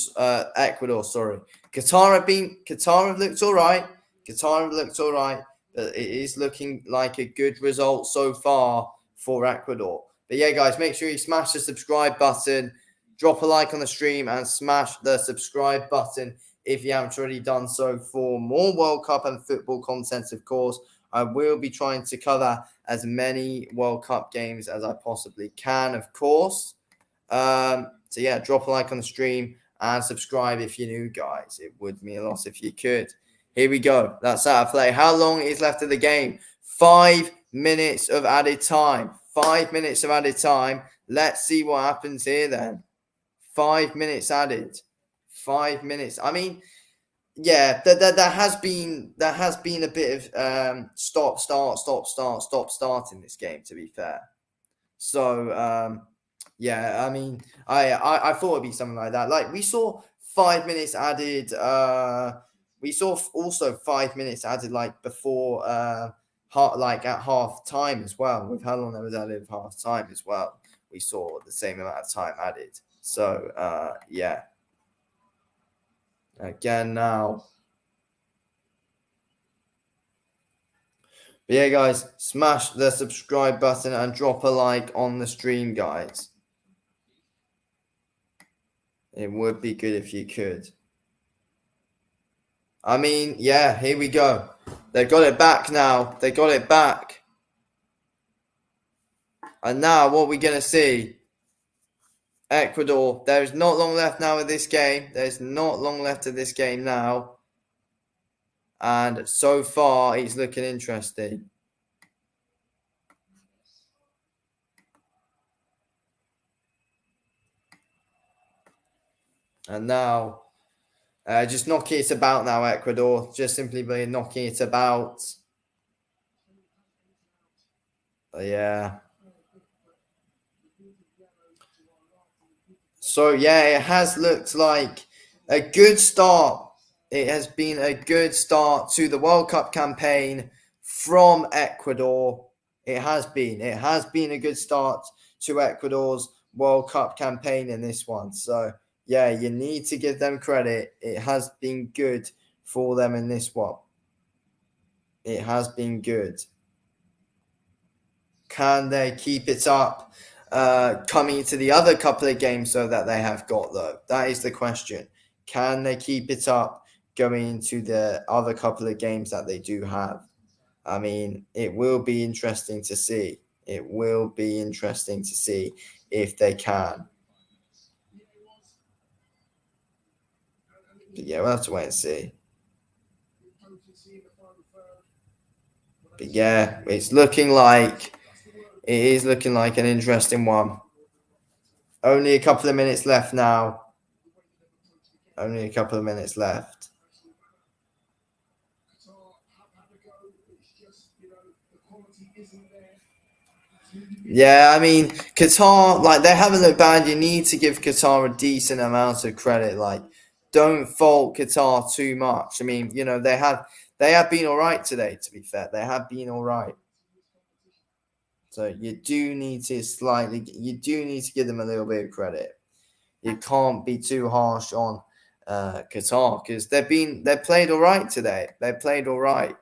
Ecuador. Sorry, Qatar have looked all right. But it is looking like a good result so far for Ecuador. But yeah, guys, make sure you smash the subscribe button, drop a like on the stream, and smash the subscribe button if you haven't already done so for more World Cup and football content, of course. I will be trying to cover as many World Cup games as I possibly can, of course. So yeah, drop a like on the stream and subscribe if you're new, guys. It would mean a lot if you could. Here we go. That's out of play. How long is left of the game? 5 minutes of added time. 5 minutes of added time. Let's see what happens here then. 5 minutes added. 5 minutes. I mean, yeah, there has been a bit of stop start in this game, to be fair. So yeah, I mean, I thought it'd be something like that. Like we saw 5 minutes added. We saw also 5 minutes added like before at half time as well. With how long that was added at half time as well, we saw the same amount of time added. So yeah. Again now. But yeah, guys, smash the subscribe button and drop a like on the stream, guys. It would be good if you could. I mean, yeah, here we go. They've got it back now. They got it back. And now what we're going to see, Ecuador, there is not long left now of this game. There's not long left of this game now. And so far, it's looking interesting. And now, just knocking it about now, Ecuador. Just simply by knocking it about. Yeah. So, yeah, it has looked like a good start. It has been a good start to the World Cup campaign from Ecuador. It has been a good start to Ecuador's World Cup campaign in this one. So, yeah, you need to give them credit. It has been good for them in this one. It has been good. Can they keep it up coming into the other couple of games so that they have got, though? That is the question. Can they keep it up going into the other couple of games that they do have? I mean, it will be interesting to see. It will be interesting to see if they can. But yeah, we'll have to wait and see. But yeah, it's looking like it is looking like an interesting one. Only a couple of minutes left now. Only a couple of minutes left. Yeah, I mean, Qatar, like, they haven't looked bad. You need to give Qatar a decent amount of credit. Like, don't fault Qatar too much. I mean, you know, they have been all right today, to be fair. They have been all right. So you do need to give them a little bit of credit. You can't be too harsh on Qatar because they played all right today. They played all right.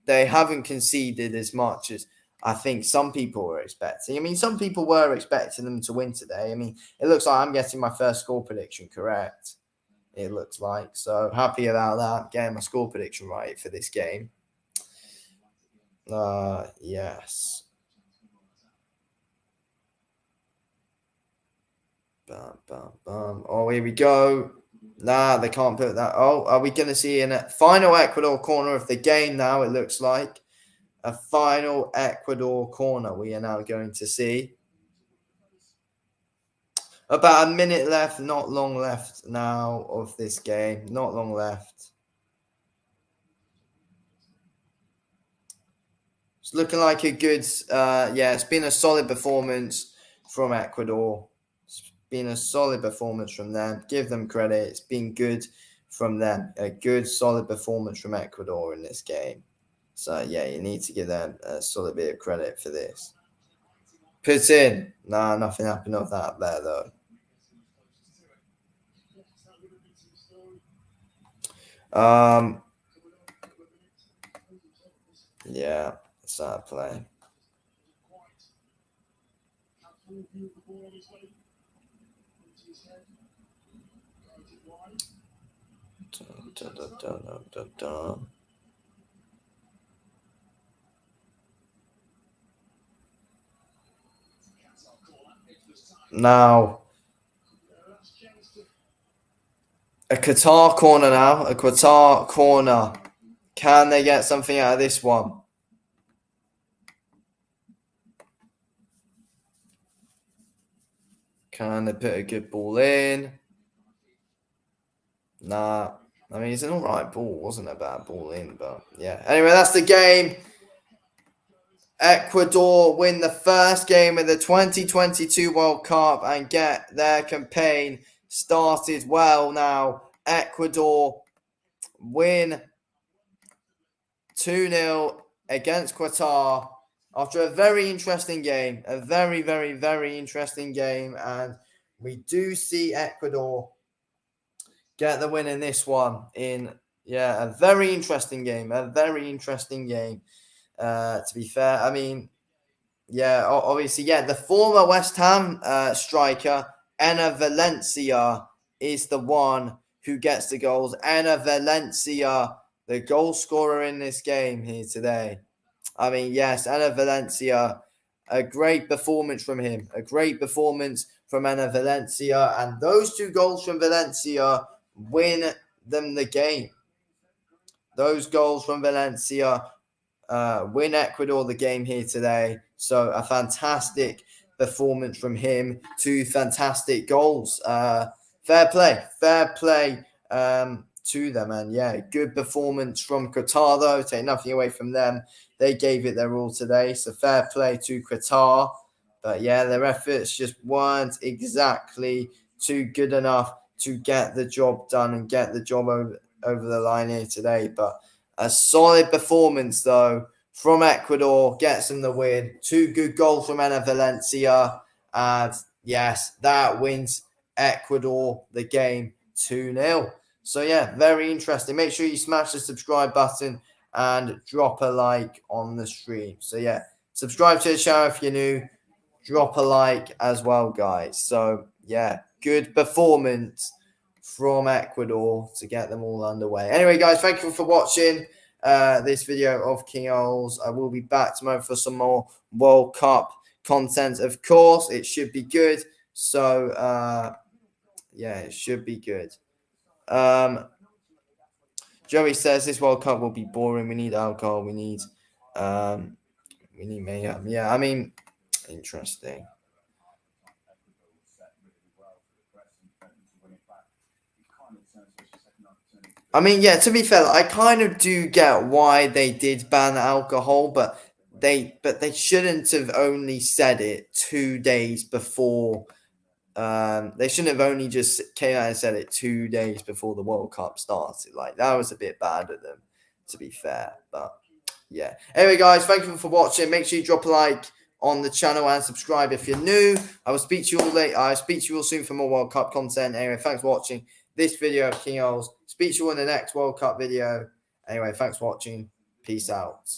They haven't conceded as much as I think some people were expecting. I mean, some people were expecting them to win today. I mean, it looks like I'm getting my first score prediction correct. It looks like. So happy about that. Getting my score prediction right for this game. Yes. Bum, bum, bum. Oh, here we go. Nah, they can't put that. Oh, are we going to see a final Ecuador corner of the game now? It looks like a final Ecuador corner we are now going to see. About a minute left, not long left now of this game. Not long left. It's looking like a good, it's been a solid performance from Ecuador. It's been a solid performance from them. Give them credit. It's been good from them. A good, solid performance from Ecuador in this game. So, yeah, you need to give them a solid bit of credit for this. Put in. Nah, nothing happened of that there, though. Yeah, sad play. Now, a Qatar corner now. A Qatar corner. Can they get something out of this one? Can they put a good ball in? Nah. I mean, it's an alright ball. Wasn't a bad ball in, but yeah. Anyway, that's the game. Ecuador win the first game of the 2022 World Cup and get their campaign started well now. Ecuador win 2-0 against Qatar after a very interesting game. A very, very, very interesting game. And we do see Ecuador get the win in this one a very interesting game. A very interesting game. To be fair, I mean, obviously, the former West Ham striker, Enner Valencia, is the one who gets the goals. Enner Valencia, the goal scorer in this game here today. I mean, yes, Enner Valencia, a great performance from him. A great performance from Enner Valencia. And those two goals from Valencia win them the game. Those goals from Valencia win Ecuador the game here today. So a fantastic performance from him. Two fantastic goals. Fair play to them. And good performance from Qatar though. Take nothing away from them. They gave it their all today. So fair play to Qatar. But their efforts just weren't exactly too good enough to get the job done and get the job over the line here today. But a solid performance, though, from Ecuador. Gets them the win. Two good goals from Enner Valencia. And, yes, that wins Ecuador the game 2-0. So, very interesting. Make sure you smash the subscribe button and drop a like on the stream. So, subscribe to the channel if you're new. Drop a like as well, guys. So, good performance from Ecuador to get them all underway. Anyway, guys, thank you for watching this video of King Ols. I will be back tomorrow for some more World Cup content. Of course, it should be good. So, it should be good. Joey says this World Cup will be boring. We need alcohol. We need mayhem. Yeah, I mean, interesting. I mean, to be fair, I kind of do get why they did ban alcohol, but they shouldn't have only said it 2 days before. They shouldn't have only just came out and said it 2 days before the World Cup started. Like, that was a bit bad of them, to be fair. But, Anyway, guys, thank you for watching. Make sure you drop a like on the channel and subscribe if you're new. I will speak to you all later. I'll speak to you all soon for more World Cup content. Anyway, thanks for watching this video of King Ols. Speak to you in the next World Cup video. Anyway, thanks for watching. Peace out.